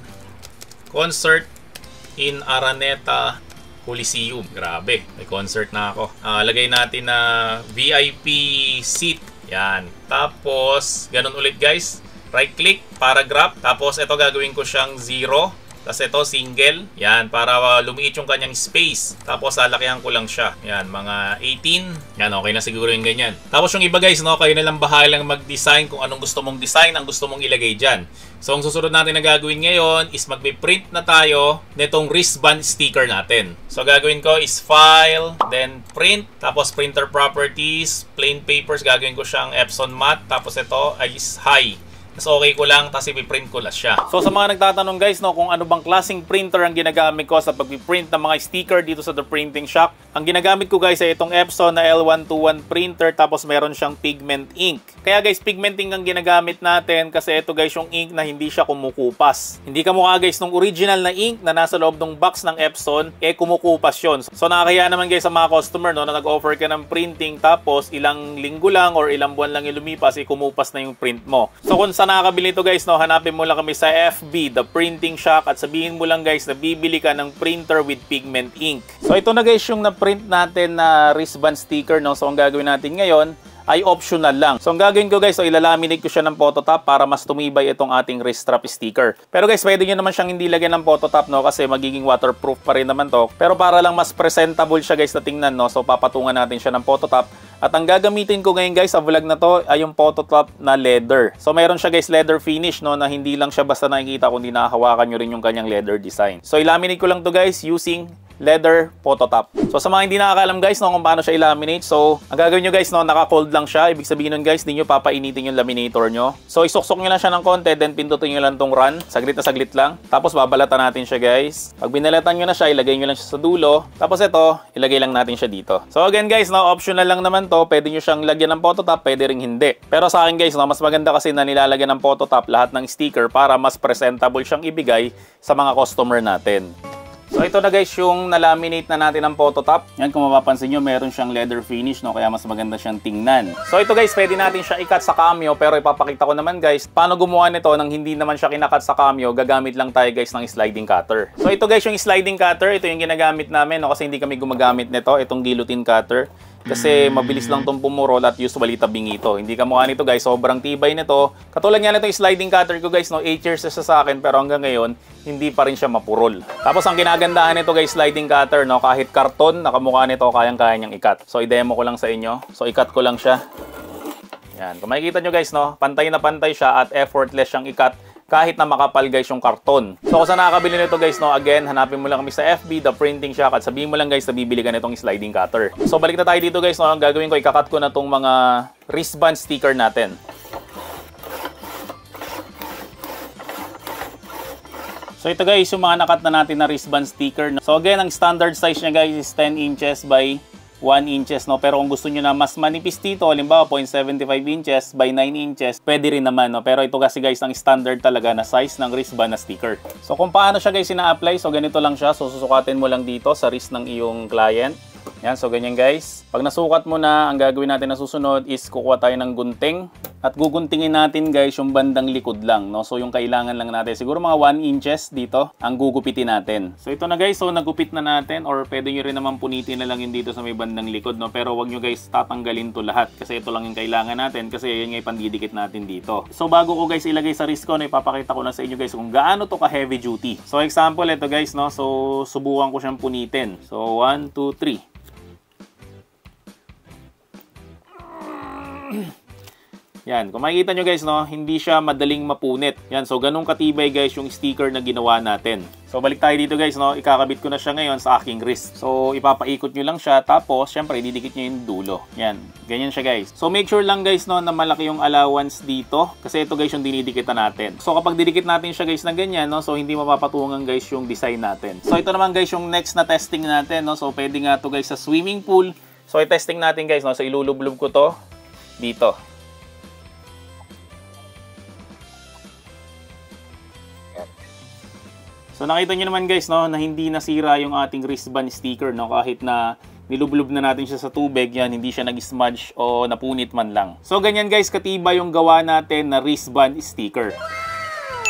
concert in Araneta Coliseum. Grabe, may concert na ako. Lagay natin na VIP seat. Yan. Tapos, ganun ulit guys. Right click, paragraph. Tapos, ito gagawin ko siyang 0. Tapos ito, single. Yan, para lumiit yung kanyang space. Tapos, lalakihan ko lang siya. Yan, mga 18. Yan, okay na siguro yung ganyan. Tapos yung iba guys, no, kayo na lang bahalang mag-design kung anong gusto mong design, ang gusto mong ilagay dyan. So, ang susunod natin na gagawin ngayon is magbe-print na tayo nitong wristband sticker natin. So, gagawin ko is file, then print. Tapos, printer properties, plain papers, gagawin ko siyang Epson matte. Tapos ito is high. Tapos okay ko lang, tapos ipiprint ko lang siya. So sa mga nagtatanong guys, no, kung ano bang klaseng printer ang ginagamit ko sa pag-print ng mga sticker dito sa The Printing Shop. Ang ginagamit ko guys ay itong Epson na L121 printer, tapos meron siyang pigment ink. Kaya guys, pigment ink ang ginagamit natin kasi ito guys yung ink na hindi siya kumukupas. Hindi kamukha guys nung original na ink na nasa loob ng box ng Epson, kumukupas yun. So nakakaya naman guys sa mga customer, no, na nag-offer ka ng printing tapos ilang linggo lang or ilang buwan lang yung lumipas, kumupas na yung print mo. So kung saan nakakabili ito guys, no, hanapin mo lang kami sa FB, The Printing Shop, at sabihin mo lang guys na bibili ka ng printer with pigment ink. So ito na guys yung na-print natin na wristband sticker, no. So ang gagawin natin ngayon ay optional lang. So ang gagawin ko guys, so ilalaminate ko siya ng phototop para mas tumibay itong ating wrist strap sticker. Pero guys, pwede nyo naman siyang hindi lagyan ng phototop, no, kasi magiging waterproof pa rin naman to. Pero para lang mas presentable siya guys na tingnan, no, so papatungan natin siya ng phototop. At ang gagamitin ko ngayon guys sa vlog na to ay yung phototop na leather. So mayroon siya guys leather finish, no, na hindi lang siya basta nakikita kundi nakahawakan nyo rin yung kanyang leather design. So ilaminate ko lang to guys using leather photo top. So sa mga hindi nakakaalam guys, no, kung paano siya i-laminate, so ang gagawin nyo guys, no, naka-cold lang siya. Ibig sabihin nun guys, di nyo papainitin yung laminator nyo. So isuksok nyo lang siya ng konti, then pindutin nyo lang tong run. Saglit na saglit lang. Tapos babalatan natin siya guys. Pag binalatan nyo na siya, ilagay nyo lang siya sa dulo. Tapos ito, ilagay lang natin siya dito. So again guys, no, optional lang naman to. Pwede nyo siyang lagyan ng photo top, pwede ring hindi. Pero sa akin guys, no, mas maganda kasi na nilalagyan ng photo top lahat ng sticker para mas presentable siyang ibigay sa mga customer natin. So ito na guys yung nalaminate na natin ng photo top. Yan, kung mapapansin nyo, meron siyang leather finish, no, kaya mas maganda siyang tingnan. So ito guys, pwede natin siya i-cut sa Cameo, pero ipapakita ko naman guys paano gumawa nito nang hindi naman siya kinakat sa Cameo. Gagamit lang tayo guys ng sliding cutter. So ito guys yung sliding cutter, ito yung ginagamit namin, no, kasi hindi kami gumagamit nito, itong guillotine cutter. Kasi mabilis lang itong pumurol at usually tabing ito. Hindi kamukha nito guys, sobrang tibay nito. Katulad nga nito yung sliding cutter ko guys, no, 8 years na siya sa akin, pero hanggang ngayon, hindi pa rin siya mapurol. Tapos ang ginagandahan nito guys, sliding cutter, no, kahit karton, nakamukha nito, kayang-kaya niyang i-cut. So i-demo ko lang sa inyo. So i-cut ko lang siya. Yan, kung makikita nyo guys, no, pantay na pantay siya at effortless siyang i-cut. Kahit na makapal guys yung karton. So kung saan nakakabili nito guys, no, again, hanapin mo lang kami sa FB, The Printing Shop, at sabihin mo lang guys na bibili ka nitong sliding cutter. So balik na tayo dito guys, no, ang gagawin ko, ikakat ko na tong mga wristband sticker natin. So ito guys, yung mga nakat na natin na wristband sticker. So again, ang standard size niya guys is 10 inches by 1 inches, no? Pero kung gusto nyo na mas manipis dito, halimbawa 0.75 inches by 9 inches, pwede rin naman, no? Pero ito kasi guys, ang standard talaga na size ng wristband na sticker. So kung paano siya guys ina-apply, so ganito lang siya. So susukatin mo lang dito sa wrist ng iyong client. Yan, so ganyan guys. Pag nasukat mo na, ang gagawin natin na susunod is kukuha tayo ng gunting. At guguntingin natin guys yung bandang likod lang, no? So yung kailangan lang natin, siguro mga 1 inches dito, ang gugupitin natin. So ito na guys, so nagupit na natin, or pwede nyo rin naman punitin na lang yun dito sa may bandang likod, no? Pero wag nyo guys tatanggalin to lahat, kasi ito lang yung kailangan natin, kasi yun nga pandidikit natin dito. So bago ko guys ilagay sa wrist ko, no, ipapakita ko na sa inyo guys kung gaano to ka heavy duty. So example, ito guys, no? So subukan ko siyang punitin. So 1, 2, 3. Yan, kung makikita nyo guys, no, hindi siya madaling mapunit. Yan, so ganun katibay guys yung sticker na ginawa natin. So balik tayo dito guys, no, ikakabit ko na siya ngayon sa aking wrist. So ipapaikot nyo lang siya, tapos syempre didikit nyo yung dulo. Yan, ganyan siya guys. So make sure lang guys, no, na malaki yung allowance dito, kasi ito guys yung dinidikitan natin. So kapag didikit natin siya guys na ganyan, no, so hindi mapapatungan guys yung design natin. So ito naman guys yung next na testing natin, no. So pwede nga to guys sa swimming pool. So i-testing natin guys, no. So ilulublob ko to dito. So nakita nyo naman guys, no, na hindi nasira yung ating wristband sticker, no, kahit na nilublob na natin siya sa tubig, yan, hindi siya nag-smudge o napunit man lang. So ganyan guys, katibay yung gawa natin na wristband sticker.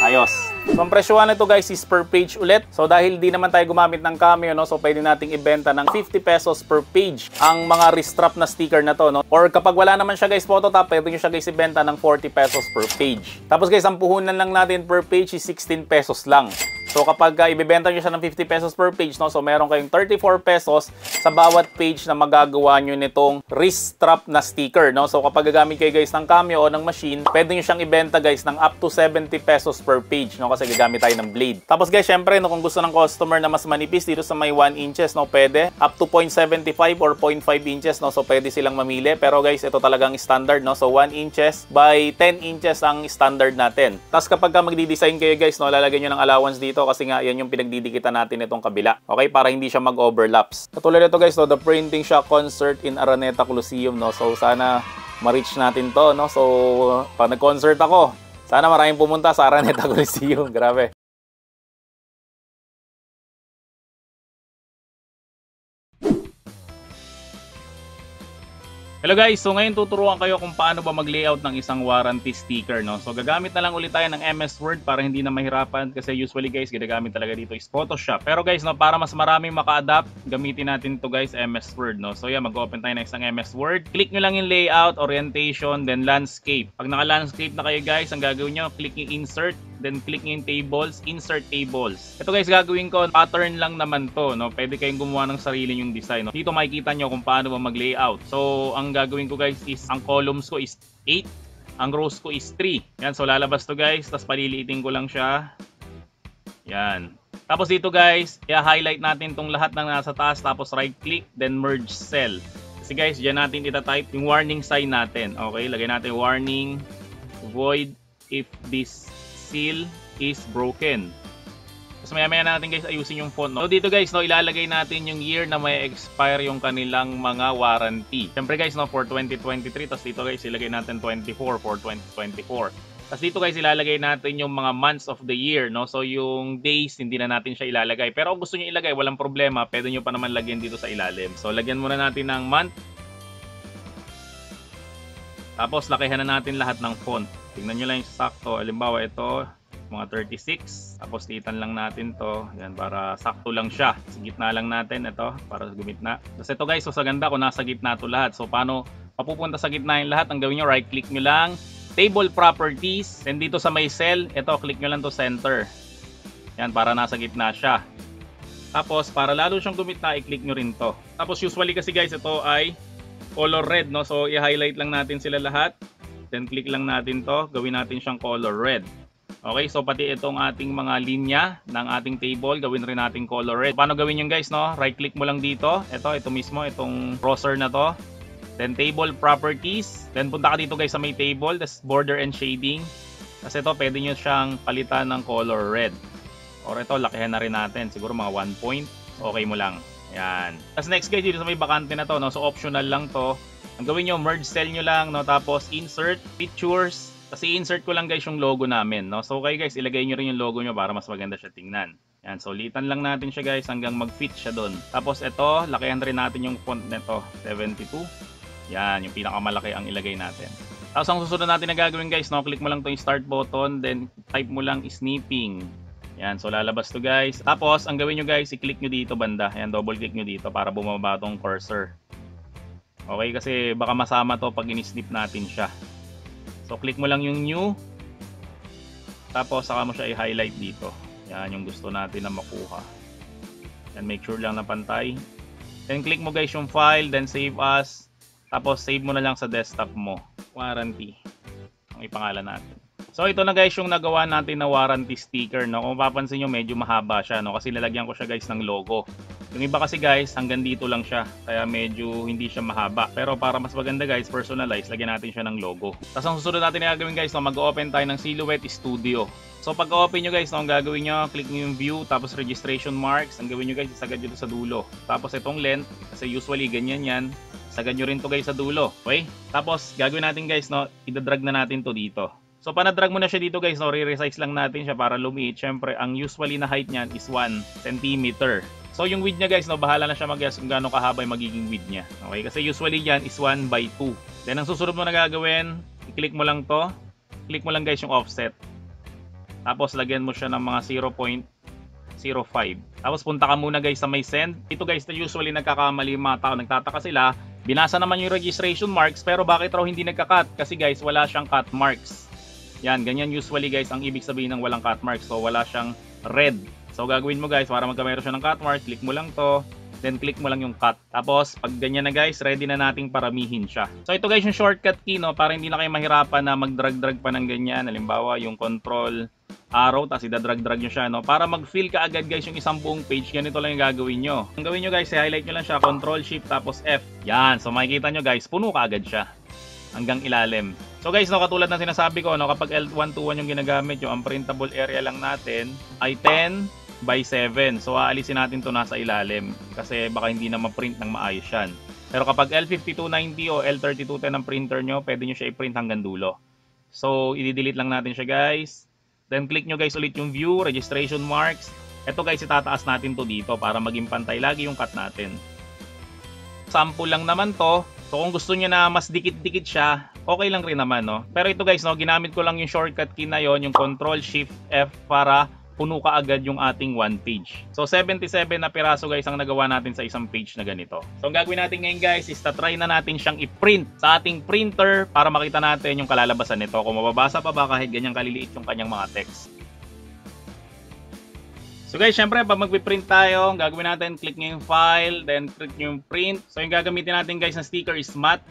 Ayos. So ang presyohan nito guys is per page ulit. So dahil di naman tayo gumamit ng Cameo, no, so pwede nating ibenta ng 50 pesos per page ang mga wrist strap na sticker na to, no. Or kapag wala naman siya guys photo top, pwede nyo siya guys ibenta ng 40 pesos per page. Tapos guys, ang puhunan lang natin per page is 16 pesos lang. So kapag ibebenta nyo siya ng 50 pesos per page, no, so meron kayong 34 pesos sa bawat page na magagawa nyo nitong wrist strap na sticker, no. So kapag gagamit kayo guys ng Cameo o ng machine, pwede nyo siyang ibenta guys ng up to 70 pesos per page, no, kasi gagamit tayo ng blade. Tapos guys, syempre, no, kung gusto ng customer na mas manipis dito sa may 1 inches, no, pwede up to 0.75 or 0.5 inches, no, so pwede silang mamili. Pero guys, ito talagang standard, no, so 1 inches by 10 inches ang standard natin. Tapos kapag magdi-design kayo guys, no, lalagyan nyo ng allowance dito, kasi nga yan yung pinagdidikitan natin itong kabila. Okay, para hindi siya mag-overlaps. Katulad nito guys, no, The Printing Shop concert in Araneta Coliseum, no. So sana ma-reach natin to, no. So pag nag-concert ako, sana maraming pumunta sa Araneta Coliseum. Grabe. Hello guys, so ngayon tuturuan kayo kung paano ba mag-layout ng isang warranty sticker, no? So gagamit na lang ulit tayo ng MS Word para hindi na mahirapan, kasi usually guys, ginagamit talaga dito is Photoshop. Pero guys, no, para mas maraming maka-adapt, gamitin natin to guys, MS Word, no? So yan, mag-open tayo ng isang MS Word. Click nyo lang yung layout, orientation, then landscape. Pag naka-landscape na kayo guys, ang gagawin nyo, click yung insert, then click nyo yung tables, insert tables. Ito guys, gagawin ko, pattern lang naman to, no? Pwede kayong gumawa ng sarili yung design, no? Dito makikita nyo kung paano ba mag-layout. So ang gagawin ko guys is, ang columns ko is 8, ang rows ko is 3. Yan, so lalabas to guys, tapos paliliitin ko lang siya. Yan. Tapos dito guys, i-highlight natin tong lahat ng nasa taas, tapos right click, then merge cell. Kasi guys, dyan natin ita-type yung warning sign natin. Okay, lagay natin warning, void if this seal is broken. Tapos maya-maya natin guys ayusin yung font. No? So dito guys, no, ilalagay natin yung year na may expire yung kanilang mga warranty. Siyempre guys, no, for 2023, tapos dito guys, ilagay natin 24 for 2024. Tapos dito guys, ilalagay natin yung mga months of the year, no? So yung days, hindi na natin siya ilalagay. Pero kung gusto nyo ilagay, walang problema. Pwede nyo pa naman lagyan dito sa ilalim. So lagyan muna natin ng month. Tapos lakihan na natin lahat ng font. Tingnan nyo lang yung sakto. Halimbawa ito, mga 36. Tapos titan lang natin to. Yan, para sakto lang siya. Sa gitna lang natin ito, para gumitna. Tapos ito guys, so sa ganda ko, nasa gitna to lahat. So paano mapupunta sa gitna yung lahat? Ang gawin nyo, right click nyo lang. Table properties, and dito sa may cell, ito, click nyo lang to center. Yan, para nasa gitna siya. Tapos, para lalo siyang gumitna, i-click nyo rin to. Tapos, usually kasi guys, ito ay color red, no? So, i-highlight lang natin sila lahat. Then, click lang natin to. Gawin natin siyang color red. Okay, so pati itong ating mga linya ng ating table, gawin rin natin color red. Paano gawin yun guys, no? Right-click mo lang dito. Ito mismo, itong crosser na to. Then table properties. Then punta ka dito guys sa may table. That's border and shading. Kasi ito pwede nyo siyang palitan ng color red. Or ito lakihan na rin natin. Siguro mga 1 point. Okay mo lang. Yan. Tapos next guys dito sa may bakante na to. No? So optional lang to. Ang gawin nyo, merge cell nyo lang. No? Tapos insert pictures. Kasi insert ko lang guys yung logo namin. No? So okay guys, ilagay nyo rin yung logo nyo para mas maganda siya tingnan. Yan, so litan lang natin siya guys hanggang mag-fit siya doon. Tapos ito, lakihan rin natin yung font nito, 72. Yan, yung pinakamalaki ang ilagay natin. Tapos ang susunod natin na gagawin guys, no, click mo lang to yung start button, then type mo lang snipping. Yan, so lalabas to guys. Tapos ang gawin nyo guys, i-click nyo dito banda. Yan, double click nyo dito para bumaba tong cursor. Okay, kasi baka masama to pag in-snip natin siya. So click mo lang yung new. Tapos saka mo siya i-highlight dito. Yan yung gusto natin na makuha. Yan, make sure lang na pantay. Then click mo guys yung file, then save as. Tapos save mo na lang sa desktop mo. Warranty. Ang ipangalan natin. So ito na guys yung nagawa natin na warranty sticker. No? Kung mapapansin nyo medyo mahaba siya. No? Kasi lalagyan ko siya guys ng logo. Yung iba kasi guys hanggang dito lang siya. Kaya medyo hindi siya mahaba. Pero para mas maganda guys, personalize, lagyan natin siya ng logo. Tapos ang susunod natin na gagawin guys, no? Mag-open tayo ng Silhouette Studio. So pag open nyo guys, no, ang gagawin nyo, click nyo yung view, tapos registration marks. Ang gawin nyo guys, isagad nyo sa dulo. Tapos itong length, kasi usually ganyan yan. Isagad nyo rin to guys sa dulo. Okay? Tapos gagawin natin guys, no, idadrag na natin to dito. So panadrag mo na siya dito guys, no, re-resize lang natin siya para lumiit. Syempre, ang usually na height niyan is 1 cm. So yung width niya guys, no, bahala na siya mag-guess kung gaano kahaba yung magiging width niya. Okay? Kasi usually yan is 1/2. Then ang susunod mo na gagawin, i-click mo lang to. Click mo lang guys yung offset. Tapos lagyan mo siya ng mga 0.05. Tapos punta ka muna guys sa may send. Ito guys na usually nagkakamali yung mga tao. Nagtataka sila. Binasa naman yung registration marks pero bakit raw hindi nagka-cut? Kasi guys wala siyang cut marks. Yan, ganyan usually guys ang ibig sabihin ng walang cut marks. So wala siyang red. So gagawin mo guys para magkamero siya ng cut mark. Click mo lang to. Then click mo lang yung cut. Tapos pag ganyan na guys, ready na nating paramihin siya. So ito guys yung shortcut key, no, para hindi na kayo mahirapan na mag-drag-drag pa ng ganyan. Halimbawa yung control arrow, tapos idadrag-drag nyo siya, no, para mag-fill ka agad guys yung isang buong page. Ganito lang yung gagawin nyo. Ang gawin nyo guys, i-highlight nyo lang siya, control shift tapos F. Yan, so makikita nyo guys, puno ka agad siya hanggang ilalim. So guys, no, katulad ng sinasabi ko, no, kapag L121 yung ginagamit, yung printable area lang natin ay 10/7. So aalisin natin to nasa ilalim kasi baka hindi na ma-print ng maayos yan. Pero kapag L5290 o L3210 ang printer nyo, pwede nyo siya i-print hanggang dulo. So i-delete lang natin siya guys. Then click nyo guys ulit yung view, registration marks. Ito guys, itataas natin to dito para maging pantay lagi yung cut natin. Sample lang naman to. So kung gusto nyo na mas dikit-dikit siya, okay lang rin naman, no. Pero ito guys, no, ginamit ko lang yung shortcut key na yon, yung control shift F para puno ka agad yung ating one page. So 77 na piraso guys ang nagawa natin sa isang page na ganito. So ang gagawin natin ngayon guys is try na natin siyang i-print sa ating printer para makita natin yung kalalabasan nito. Kung mababasa pa ba kahit ganyang kaliliit yung kanyang mga text. So guys, syempre pag magpiprint tayo, ang gagawin natin, click nyo yung file, then click nyo yung print. So yung gagamitin natin guys na sticker is matte.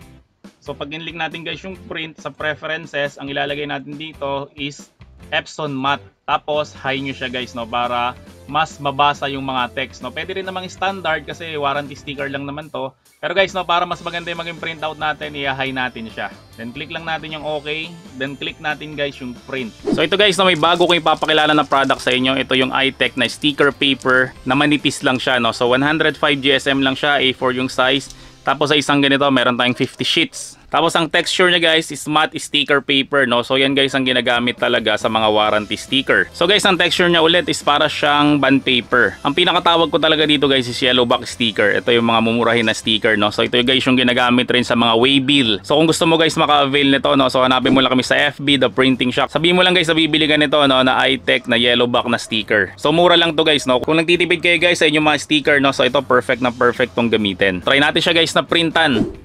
So pag in-link natin guys yung print sa preferences, ang ilalagay natin dito is Epson matte. Tapos high nyo siya guys, no, para mas mabasa yung mga text, no? Pwede rin namang standard kasi warranty sticker lang naman to. Pero guys, no, para mas maganda yung maging printout natin, i-high natin siya. Then click lang natin yung okay, then click natin guys yung print. So ito guys, no, may bago kong ipapakilala na product sa inyo. Ito yung iTech na sticker paper na manipis lang siya, no? So 105 GSM lang siya, A4 yung size. Tapos sa isang ganito, meron tayong 50 sheets. Tapos ang texture niya guys is matte sticker paper, no? So yan guys ang ginagamit talaga sa mga warranty sticker. So guys, ang texture niya ulit is para siyang bond paper. Ang pinakatawag ko talaga dito guys is yellow back sticker. Ito yung mga mumurahin na sticker, no? So ito yung guys yung ginagamit rin sa mga waybill. So kung gusto mo guys maka-avail nito, no? So hanapin mo lang kami sa FB, The Printing Shop. Sabihin mo lang guys na bibili ka nito, no? Na iTech na yellow back na sticker. So mura lang to guys, no? Kung nagtitipid kayo guys sa inyong mga sticker, no? So ito perfect na perfect tong gamitin. Try natin siya guys na printan.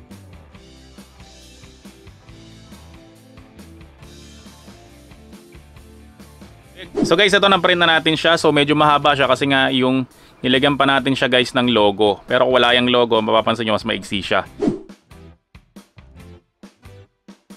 So guys, ito na-print na natin siya. So medyo mahaba siya kasi nga yung nilagyan pa natin siya guys ng logo. Pero kung wala yung logo, mapapansin nyo mas maigsi siya.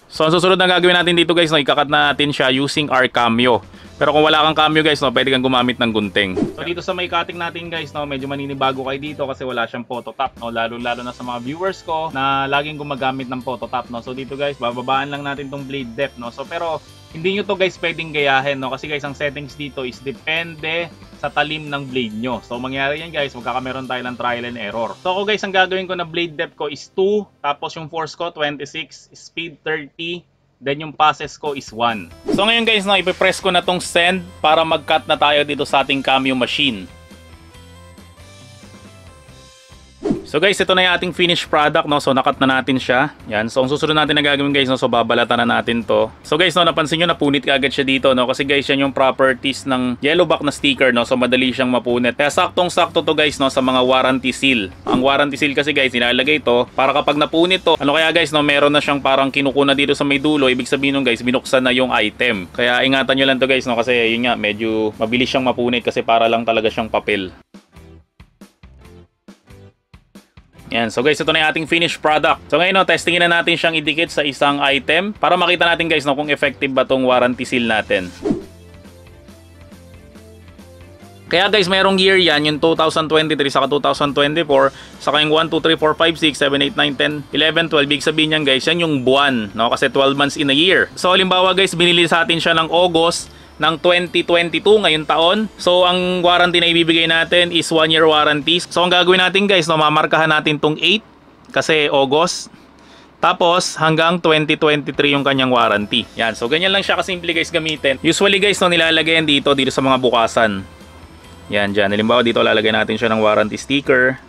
So ang susunod na gagawin natin dito guys, no, ikakat natin siya using our Cameo. Pero kung wala kang Cameo guys, no, pwede kang gumamit ng gunting. So dito sa may cutting natin guys, no, medyo maninibago kayo dito kasi wala siyang photo top, no, lalo na sa mga viewers ko na laging gumagamit ng photo top, no. So dito guys, bababaan lang natin tong blade depth, no. So pero hindi nyo to guys pwedeng gayahin, no, kasi guys ang settings dito is depende sa talim ng blade nyo. So mangyari yan guys, magkakameron tayo ng trial and error. So ako guys, ang gagawin ko na blade depth ko is 2, tapos yung force ko 26, speed 30, then yung passes ko is 1. So ngayon guys, no, ipipress ko na tong send para mag-cut na tayo dito sa ating Cameo machine. So guys, ito na yung ating finished product, no? So nakat na natin siya. Yan. So ang susunod natin na gagawin guys, no? So babalatan na natin to. So guys, no, napansin nyo napunit kaagad siya dito, no? Kasi guys, yan yung properties ng yellow back na sticker, no? So madali siyang mapunit. Kaya saktong-sakto to guys, no? Sa mga warranty seal. Ang warranty seal kasi guys, nilalagay to para kapag napunit to, ano kaya guys, no? Meron na siyang parang kinukuna dito sa may dulo. Ibig sabihin nun guys, binuksan na yung item. Kaya ingatan nyo lang to guys, no? Kasi yun nga, medyo mabilis siyang mapunit kasi para lang talaga siyang papel. Yan. So guys, ito na yung ating finished product. So ngayon, no, testingin na natin siyang idikit sa isang item para makita natin guys, no, kung effective ba tong warranty seal natin. Kaya guys, merong year yan, yung 2023 saka 2024, saka yung 1, 2, 3, 4, 5, 6, 7, 8, 9, 10, 11, 12. Big sabihin yan guys, yan yung buwan, no? Kasi 12 months in a year. So halimbawa guys, binili sa atin siya ng August ng 2022 ngayon taon. So ang warranty na ibibigay natin is 1 year warranty. So ang gagawin natin guys, no, mamarkahan natin tong 8 kasi August. Tapos hanggang 2023 yung kanyang warranty. Yan. So ganyan lang siya kasimple guys gamitin. Usually guys, no, nilalagay yan dito sa mga bukasan. Yan dyan. Halimbawa dito lalagay natin siya ng warranty sticker.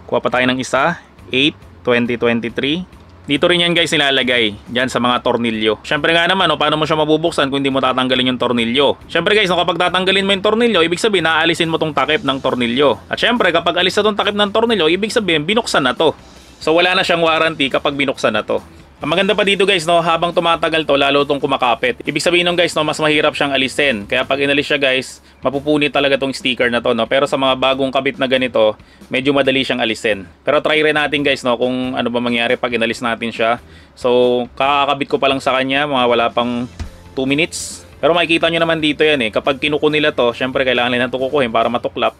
Kuha pa tayo ng isa. 8, 2023. Dito rin yan guys nilalagay dyan sa mga tornilyo. Syempre nga naman, no, paano mo siya mabubuksan kung hindi mo tatanggalin yung tornilyo? Syempre guys, no, kapag tatanggalin mo yung tornilyo, ibig sabihin naalisin mo tong takip ng tornilyo. At syempre kapag alis na tong takip ng tornilyo, ibig sabihin binuksan na to. So wala na siyang warranty kapag binuksan na to. Ang maganda pa dito guys, no, habang tumatagal to, lalo tong kumakapit. Ibig sabihin nung guys, no, mas mahirap siyang alisin. Kaya pag inalis siya guys, mapupunit talaga tong sticker na to, no. Pero sa mga bagong kabit na ganito, medyo madali siyang alisin. Pero try rin natin guys, no, kung ano ba mangyari pag inalis natin siya. So kakakabit ko pa lang sa kanya, mga wala pang 2 minutes. Pero makikita nyo naman dito yan eh. Kapag kinuko nila to, syempre kailangan nila itong kukuhin para matuklap.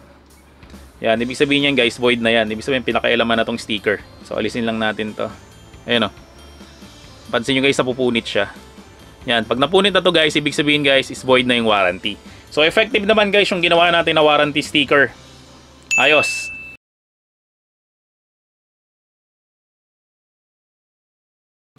Yan, ibig sabihin yan guys, void na yan. Ibig sabihin pinakailaman na tong sticker. So alisin lang natin to. Ayun o. Pansin nyo guys, napupunit siya. Yan, pag napunit na to guys, ibig sabihin guys, is void na yung warranty. So effective naman guys yung ginawa natin na warranty sticker. Ayos.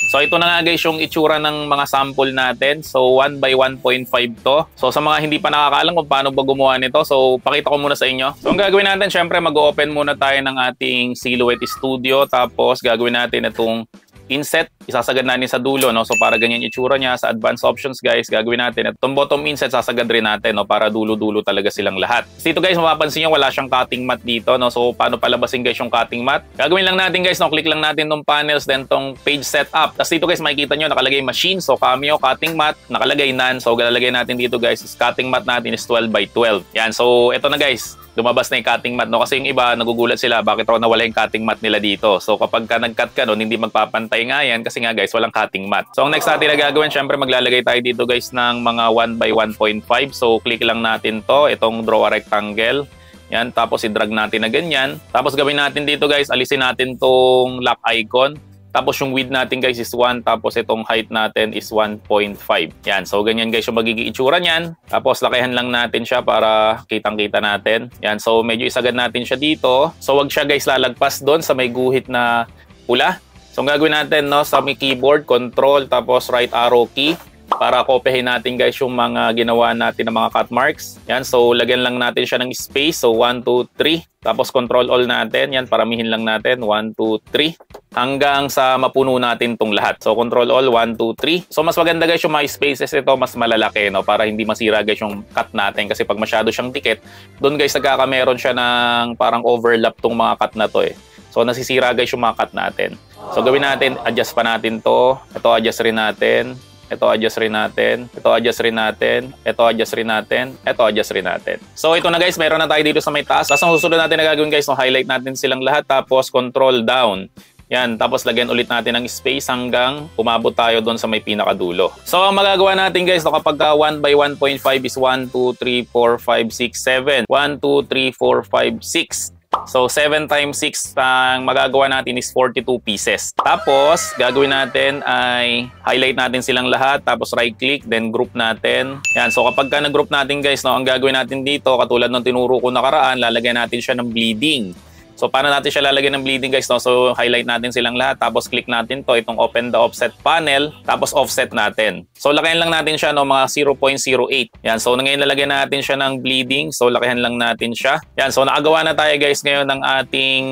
So ito na nga guys yung itsura ng mga sample natin. So 1 by 1.5 to. So sa mga hindi pa nakakaalam kung paano ba gumawa nito, so pakita ko muna sa inyo. So ang gagawin natin, syempre mag-open muna tayo ng ating Silhouette Studio. Tapos gagawin natin itong inset, isasagad natin sa dulo, no? So para ganyan itsura niya. Sa advanced options guys, gagawin natin itong bottom inset, sasagad rin natin, no? Para dulo-dulo talaga silang lahat. So dito guys, mapapansin nyo wala siyang cutting mat dito, no? So paano palabasin guys yung cutting mat? Gagawin lang natin guys, no? Click lang natin tong panels, then tong page setup. Tapos dito guys, makikita nyo nakalagay machine, so Cameo, cutting mat, nakalagay none. So galalagay natin dito guys, is cutting mat natin is 12 by 12. Yan, so ito na guys, lumabas na yung cutting mat, no? Kasi yung iba nagugulat sila bakit raw nawala yung cutting mat nila dito. So kapag ka nag-cut ka nun, hindi magpapantay pantay nga yan kasi nga guys, walang cutting mat. So ang next natin na gagawin, syempre maglalagay tayo dito guys ng mga 1x1.5. So click lang natin to, itong draw a rectangle. Yan, tapos i-drag natin na ganyan. Tapos gawin natin dito guys, alisin natin tong lock icon. Tapos yung width natin guys is 1, tapos itong height natin is 1.5. Yan, so ganyan guys yung magiging itsura niyan. Tapos lakayan lang natin siya para kitang-kita natin. Yan, so medyo isagad natin siya dito. So wag siya guys lalagpas doon sa may guhit na pula. So ang gagawin natin, no, sa may keyboard, control, tapos right arrow key. Para kopyahin natin guys yung mga ginawa natin ng mga cut marks. Yan, so lagyan lang natin siya ng space. So 1, 2, 3. Tapos control all natin. Yan, paramihin lang natin. 1, 2, 3. Hanggang sa mapuno natin tong lahat. So control all, 1, 2, 3. So mas maganda guys yung mga spaces ito, mas malalaki, no? Para hindi masira guys yung cut natin. Kasi pag masyado siyang dikit, doon guys nagkakameron siya ng parang overlap tong mga cut na to eh. So nasisira guys yung mga cut natin. So gawin natin, adjust pa natin to. Ito adjust rin natin. Ito adjust rin natin, ito adjust rin natin, ito adjust rin natin, ito adjust rin natin. So ito na guys, mayroon na tayo dito sa may taas. Tapos ang susunod natin na gagawin guys, no, highlight natin silang lahat, tapos control down. Yan, tapos lagyan ulit natin ng space hanggang umabot tayo doon sa may pinakadulo. So ang magagawa natin guys, no, kapag 1x1.5 is 1, 2, 3, 4, 5, 6, 7. 1, 2, 3, 4, 5, 6. So 7 times 6 ang magagawa natin is 42 pieces. Tapos gagawin natin ay highlight natin silang lahat, tapos right click, then group natin. Yan, so kapag ka nag-group natin guys, no, ang gagawin natin dito, katulad ng tinuro ko nakaraan, lalagyan natin siya ng bleeding. So paano natin siya lalagyan ng bleeding guys, no? So highlight natin silang lahat, tapos click natin to, itong open the offset panel, tapos offset natin. So lakayan lang natin siya, no, mga 0.08. Yan, so ngayon lalagyan natin siya ng bleeding, so lakayan lang natin siya. Yan, so nakagawa na tayo guys ngayon ng ating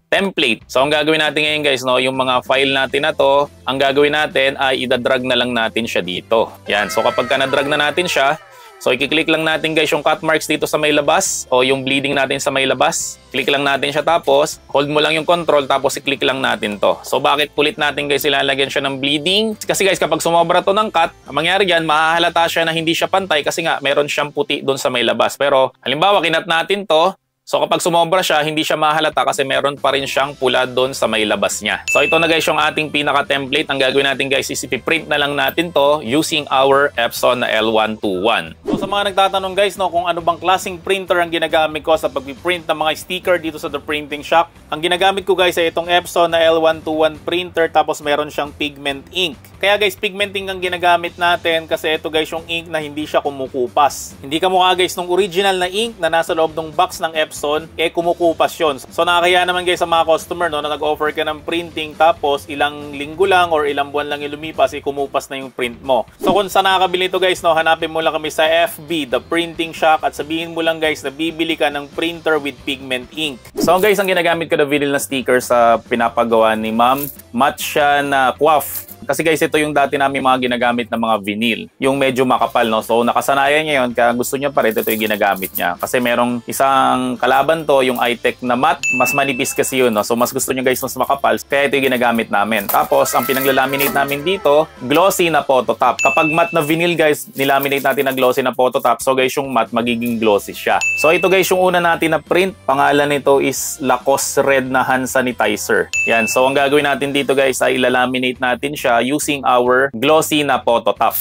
template. So ang gagawin natin ngayon guys, no, yung mga file natin na to, ang gagawin natin ay idadrag na lang natin siya dito. Yan, so kapag ka na-drag na natin siya, so i-click lang natin guys yung cut marks dito sa may labas o yung bleeding natin sa may labas. Click lang natin siya, tapos hold mo lang yung control, tapos i-click lang natin to. So bakit pulit natin guys ilalagyan siya ng bleeding? Kasi guys kapag sumobra to ng cut, ang mangyari dyan, mahahalata siya na hindi siya pantay kasi nga meron siyang puti doon sa may labas. Pero halimbawa kinat natin to, so kapag sumobra siya, hindi siya mahalata kasi meron pa rin siyang pula doon sa may labas niya. So ito na guys yung ating pinaka-template. Ang gagawin natin guys is i-print na lang natin to using our Epson na L121. So sa mga nagtatanong guys, no, kung ano bang klaseng printer ang ginagamit ko sa pag-print ng mga sticker dito sa The Printing Shop. Ang ginagamit ko guys ay itong Epson na L121 printer, tapos meron siyang pigment ink. Kaya guys, pigment ink ang ginagamit natin kasi ito guys yung ink na hindi siya kumukupas. Hindi kamukha guys nung original na ink na nasa loob ng box ng Epson, kumukupas yun. So nakakaya naman guys sa mga customer, no, na nag-offer ka ng printing tapos ilang linggo lang or ilang buwan lang yung lumipas, kumupas na yung print mo. So kung saan nakakabili ito guys, no, hanapin mo lang kami sa FB, The Printing Shop, at sabihin mo lang guys na bibili ka ng printer with pigment ink. So guys, ang ginagamit ko na vinyl na sticker sa pinapagawa ni Ma'am, matte siya na QWAF. Kasi guys, ito yung dati namin mga ginagamit na mga vinyl. Yung medyo makapal, no? So nakasanayan niya yun, kaya gusto niya pa rin, ito yung ginagamit niya. Kasi merong isang kalaban to, yung iTech na matte, mas manipis kasi yun, no? So mas gusto niya guys mas makapal, kaya ito yung ginagamit namin. Tapos ang pinaglaminate namin dito, glossy na phototop. Kapag matte na vinyl guys, nilaminate natin na glossy na phototop. So guys, yung matte magiging glossy siya. So ito guys, yung una natin na print, pangalan nito is Lacoste Red na hand sanitizer. Yan, so ang gagawin natin dito guys ay ilalaminate natin siya using our glossy na phototop.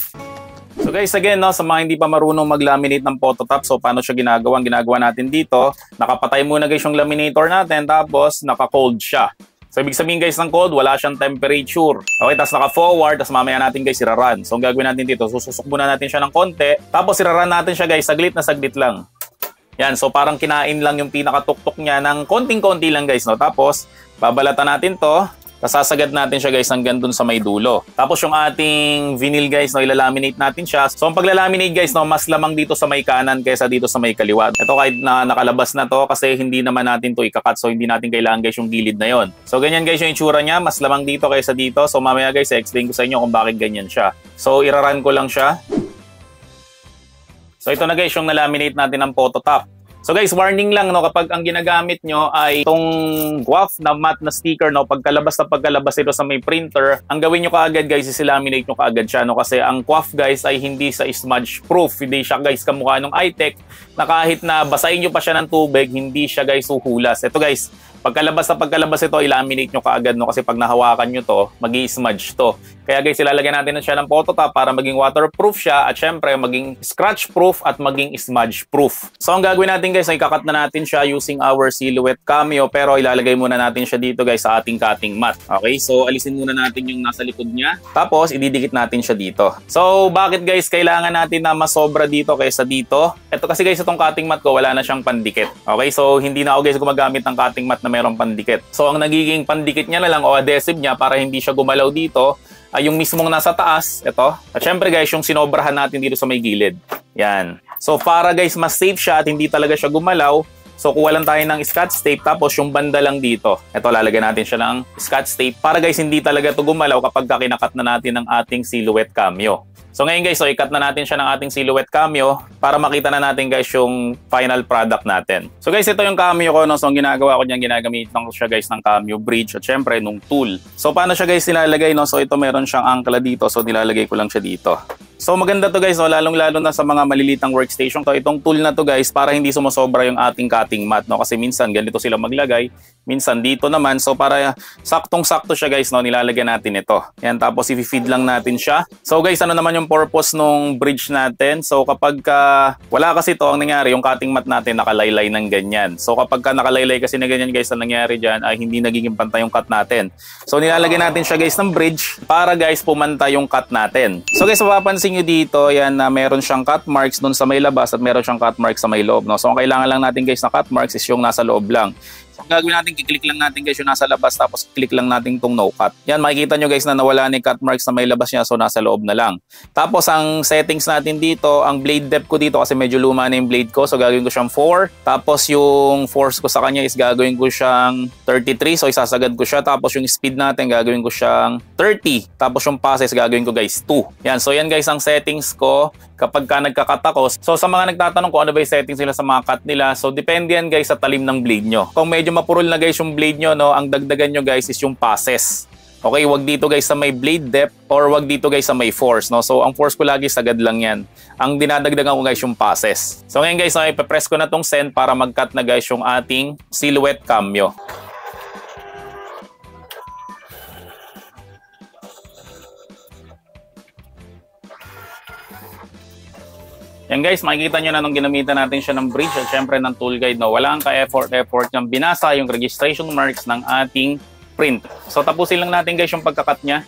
So guys, again, no, sa mga hindi pa marunong mag-laminate ng phototop, so paano siya ginagawa? Ang ginagawa natin dito, nakapatay muna guys yung laminator natin, tapos naka-cold siya. So ibig sabihin guys ng cold, wala siyang temperature. Okay, tapos naka-forward, tapos mamaya natin guys iraran. So ang gagawin natin dito, sususok muna natin siya ng konti, tapos iraran natin siya guys, saglit na saglit lang. Yan, so parang kinain lang yung pinakatuktok niya ng konting-konti lang guys, no? Tapos babalatan natin to. Sasagad natin siya guys hanggang dun sa may dulo. Tapos yung ating vinyl guys, no, ilalaminate natin siya. So ang paglalaminate guys, no, mas lamang dito sa may kanan kaysa dito sa may kaliwa. Ito kahit na nakalabas na to kasi hindi naman natin to ikakat, so hindi natin kailangan guys yung gilid na yon. So ganyan guys yung itsura niya, mas lamang dito kaysa dito. So mamaya guys, i-explain ko sa inyo kung bakit ganyan siya. So iraran ko lang siya. So ito na guys yung nalaminate natin ng phototop. So guys, warning lang, no, kapag ang ginagamit nyo ay itong QWAF na matte na sticker, no, pagkalabas ito sa may printer, ang gawin nyo kaagad guys is laminate nyo kaagad siya, no, kasi ang QWAF guys ay hindi sa smudge proof, hindi siya guys kamukha ng iTech na kahit na basahin nyo pa siya ng tubig, hindi siya guys uhulas. Ito guys, Pagkalabas ito, i-laminate nyo kaagad, no? Kasi pag nahawakan nyo to, magi-smudge to. Kaya guys, ilalagyan natin na siya ng phototop para maging waterproof siya at syempre maging scratch-proof at maging smudge-proof. So ang gagawin natin guys, ay kakat na natin siya using our Silhouette Cameo, pero ilalagay muna natin siya dito guys sa ating cutting mat. Okay, so alisin muna natin yung nasa likod niya. Tapos ididikit natin siya dito. So bakit guys kailangan natin na masobra dito kaysa dito? Ito kasi guys, itong cutting mat ko wala na siyang pandikit. Okay, so hindi na ako guys gumagamit ng cutting mat na mayroong pandikit. So ang nagiging pandikit niya na lang o adhesive niya para hindi siya gumalaw dito ay yung mismong nasa taas, ito. At syempre guys, yung sinobrahan natin dito sa may gilid. Yan. So para guys, mas safe siya at hindi talaga siya gumalaw, so kuha lang tayo ng scotch tape tapos yung banda lang dito. Ito, lalagyan natin siya ng scotch tape para guys, hindi talaga ito gumalaw kapag kinakat na natin ng ating Silhouette Cameo. So ngayon guys, so i-cut na natin siya ng ating Silhouette Cameo para makita na natin guys yung final product natin. So guys, ito yung cameo ko, no? So ang ginagawa ko niyan, ginagamit ko siya guys ng cameo bridge at syempre nung tool. So paano siya guys nilalagay, no? So ito meron siyang angkla dito, so nilalagay ko lang siya dito. So maganda to guys, no? Lalong-lalo na sa mga malilitang workstation. So itong tool na to guys, para hindi sumosobra yung ating cutting mat, no? Kasi minsan ganito sila maglagay, minsan dito naman. So para saktong-sakto siya guys, no? Nilalagyan natin ito. Yan, tapos i-feed lang natin siya. So guys, ano naman yung purpose nung bridge natin? So kapag wala kasi to, ang nangyari, yung cutting mat natin nakalaylay ng ganyan. So kapag nakalaylay kasi na ganyan guys, ang nangyari dyan ay hindi nagiging pantay yung cut natin. So nilalagyan natin siya guys ng bridge para guys pumantay yung cut natin. So guys, mapapansin nyo dito, yan na meron siyang cut marks dun sa may labas at meron siyang cut marks sa may loob, no? So ang kailangan lang natin guys na cut marks is yung nasa loob lang. So ang gagawin natin, kiklik lang natin guys yung nasa labas tapos click lang natin tong no cut. Yan, makikita nyo guys na nawala na yung cut marks na may labas niya, so nasa loob na lang. Tapos ang settings natin dito, ang blade depth ko dito kasi medyo luma na yung blade ko, so gagawin ko siyang 4. Tapos yung force ko sa kanya is gagawin ko siyang 33, so isasagad ko siya. Tapos yung speed natin gagawin ko siyang 30. Tapos yung passes gagawin ko guys 2. Yan, so yan guys ang settings ko kapag nagka-cut ako. So sa mga nagtatanong kung ano ba yung settings nila sa mga cut nila, so depende yan guys sa talim ng blade nyo. Kung medyo mapurol na guys yung blade nyo, no, ang dagdagan nyo guys is yung passes. Okay, wag dito guys sa may blade depth or wag dito guys sa may force, no? So ang force ko lagi sagad lang yan. Ang dinadagdagan ko guys yung passes. So ngayon guys, ipe-press ko na tong send para mag-cut na guys yung ating Silhouette Cameo. Yan guys, makikita nyo na nung ginamitan natin siya ng bridge at syempre ng tool guide, no? Walang ka-effort niyang binasa yung registration marks ng ating print. So tapusin lang natin guys yung pagkakat niya.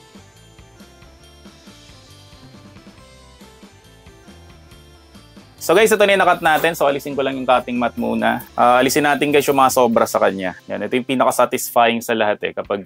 So guys, ito na yung nakat natin. So alisin ko lang yung cutting mat muna. Alisin natin guys yung mga sobra sa kanya. Yan, ito yung pinaka-satisfying sa lahat kapag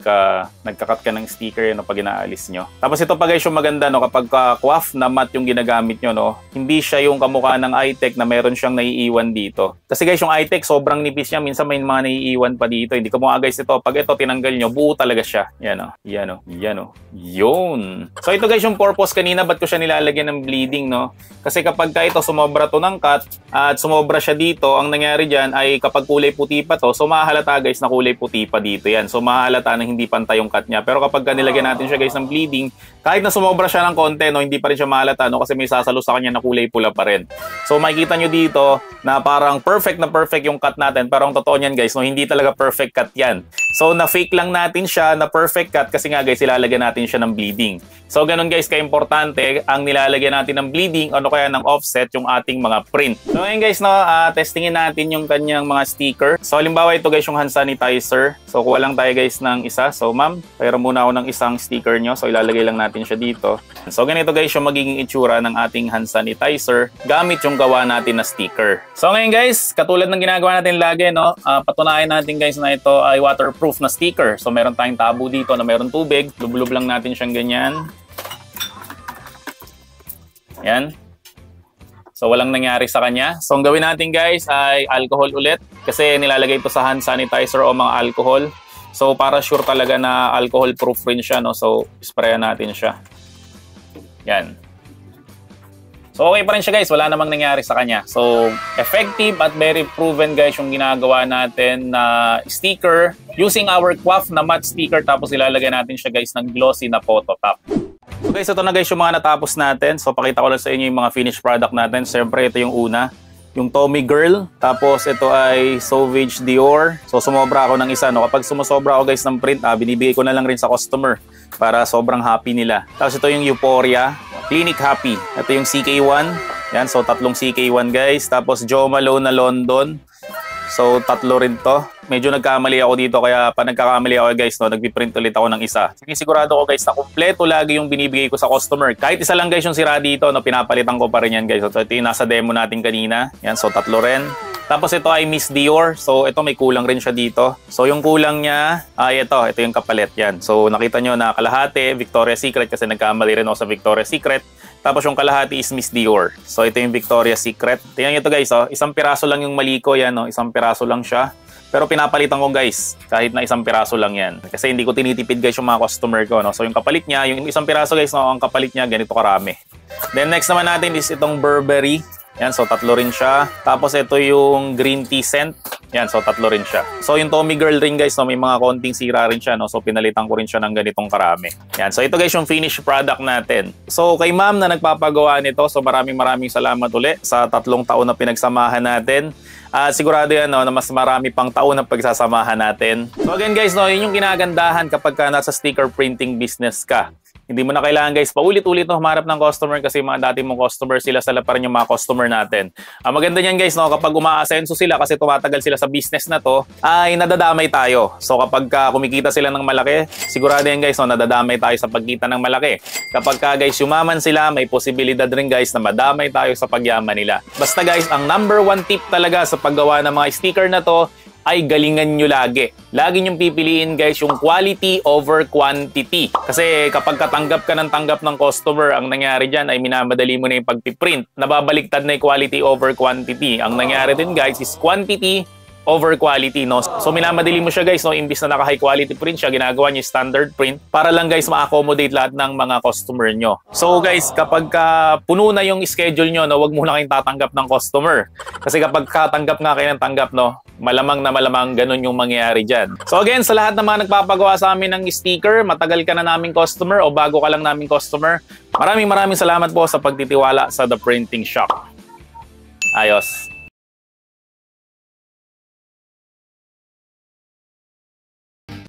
nagkakat ka ng sticker yan, pag inaalis nyo. Tapos ito pa guys yung maganda, no, kapag coif na mat yung ginagamit nyo, no, hindi siya yung kamukha ng iTech na meron siyang naiiwan dito. Kasi guys yung iTech sobrang nipis niya, minsan may mga naiiwan pa dito. Hindi ko mga guys ito, pag ito tinanggal nyo, buo talaga siya. Yan o, yan o, yan o. Yun. So ito guys yung purpose kanina, ba't ko siya nilalagyan ng bleeding, no? Kasi kapag ito sumobra to ng cut at sumobra siya dito, ang nangyari dyan ay kapag kulay puti pa to, so mahalata guys na kulay puti pa dito yan. So mahalata na hindi pantay yung cut niya. Pero kapag nilagyan natin siya guys ng bleeding, kahit na sumobra siya ng konti, no, hindi pa rin siya mahalata, no, kasi may sasalo sa kanya na kulay pula pa rin. So makikita nyo dito na parang perfect na perfect yung cut natin. Pero ang totoo niyan guys, no, hindi talaga perfect cut yan. So na-fake lang natin siya na perfect cut kasi nga guys, ilalagyan natin siya ng bleeding. So ganun guys, ka-importante ang nilalagyan natin ng bleeding, ano kaya ng offset yung ating mga print. So ngayon guys, no, testingin natin yung kanyang mga sticker. So halimbawa ito guys yung hand sanitizer. So kuha lang tayo guys ng isa. So ma'am, payro muna ako ng isang sticker nyo. So ilalagay lang natin siya dito. So ganito guys yung magiging itsura ng ating hand sanitizer gamit yung gawa natin na sticker. So ngayon guys, katulad ng ginagawa natin lagi, no, patunayan natin guys na ito ay waterproof na sticker. So meron tayong tabo dito na meron tubig. Lublob lang natin siyang ganyan. Yan. So walang nangyari sa kanya. So ang gawin natin guys ay alcohol ulit kasi nilalagay ito sa hand sanitizer o mga alcohol. So para sure talaga na alcohol proof rin siya, no. So sprayan natin siya. Yan. So okay pa rin siya guys, wala namang nangyari sa kanya. So effective at very proven guys yung ginagawa natin na sticker using our coif na matte sticker, tapos ilalagay natin siya guys ng glossy na photo top. So guys, ito na guys yung mga natapos natin. So pakita ko lang sa inyo yung mga finished product natin. Siyempre ito yung una, yung Tommy Girl. Tapos ito ay Sauvage Dior. So sumobra ako ng isa, no. Kapag sumosobra ako guys ng print, binibigay ko na lang rin sa customer para sobrang happy nila. Tapos ito yung Euphoria, Clinic Happy. Ito yung CK1. Yan, so tatlong CK1 guys. Tapos Jo Malone na London. So tatlo rin to. Medyo nagkamali ako dito, kaya pa nagkakamali ako guys, no, nagpiprint ulit ako ng isa. Sige, sigurado ko guys na kumpleto lagi yung binibigay ko sa customer. Kahit isa lang guys yung sira dito, no, pinapalitan ko pa rin yan guys. So ito yung nasa demo natin kanina. Yan, so tatlo rin. Tapos ito ay Miss Dior. So ito may kulang rin siya dito. So yung kulang niya ay ito yung kapalit yan. So nakita nyo na kalahati, Victoria's Secret, kasi nagkamali rin ako sa Victoria's Secret. Tapos yung kalahati is Miss Dior. So ito yung Victoria's Secret. Tingnan nyo ito guys, isang piraso lang yung mali ko yan, isang piraso lang siya. Pero pinapalitan ko guys, kahit na isang piraso lang yan. Kasi hindi ko tinitipid guys yung mga customer ko, no? So yung kapalit niya, yung isang piraso guys, no, ang kapalit niya ganito karami. Then next naman natin is itong Burberry. Yan, so tatlo rin siya. Tapos ito yung green tea scent. Yan, so tatlo rin siya. So yung Tommy Girl ring guys, no, may mga konting sira rin siya, no? So pinalitan ko rin siya ng ganitong karami. Yan, so ito guys yung finished product natin. So kay ma'am na nagpapagawa nito, so maraming salamat ulit sa 3 taon na pinagsamahan natin. Sigurado yan, no, na mas marami pang taon na pagsasamahan natin. So again guys, no, yun yung kinagandahan kapag ka nasa sticker printing business ka. Hindi mo na kailangan guys paulit-ulit no, humarap ng customer, kasi mga dati mong customer, sila pa rin yung mga customer natin. Maganda niyan guys, no, kapag umaasenso sila kasi tumatagal sila sa business na to, ay nadadamay tayo. So kapag kumikita sila ng malaki, sigurado yan guys, no, nadadamay tayo sa pagkita ng malaki. Kapag guys yumaman sila, may posibilidad rin guys na madamay tayo sa pagyaman nila. Basta guys, ang number 1 tip talaga sa paggawa ng mga sticker na to ay galingan nyo lagi. Lagi nyong pipiliin guys yung quality over quantity. Kasi kapag tanggap ka ng customer, ang nangyari dyan ay minamadali mo na yung pagpiprint. Nababaliktad na yung quality over quantity. Ang nangyari din guys is quantity over quality, no? So minamadali mo siya guys, no? Imbis na naka high quality print siya, ginagawa niyo standard print para lang guys ma-accommodate lahat ng mga customer nyo. So guys, kapag puno na yung schedule nyo, no, wag muna kayong tatanggap ng customer. Kasi kapag katanggap nga kayo ng tanggap, no, malamang na malamang ganun yung mangyayari dyan. So again, sa lahat ng mga nagpapagawa sa amin ng sticker, matagal ka na naming customer o bago ka lang naming customer, maraming salamat po sa pagtitiwala sa The Printing Shop. Ayos.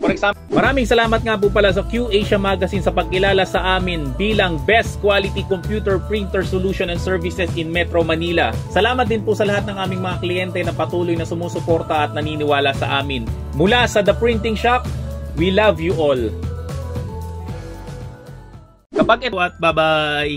For example, maraming salamat nga po pala sa Q Asia Magazine sa pagkilala sa amin bilang Best Quality Computer Printer Solution and Services in Metro Manila. Salamat din po sa lahat ng aming mga kliyente na patuloy na sumusuporta at naniniwala sa amin. Mula sa The Printing Shop, we love you all. Kapag ito at bye-bye!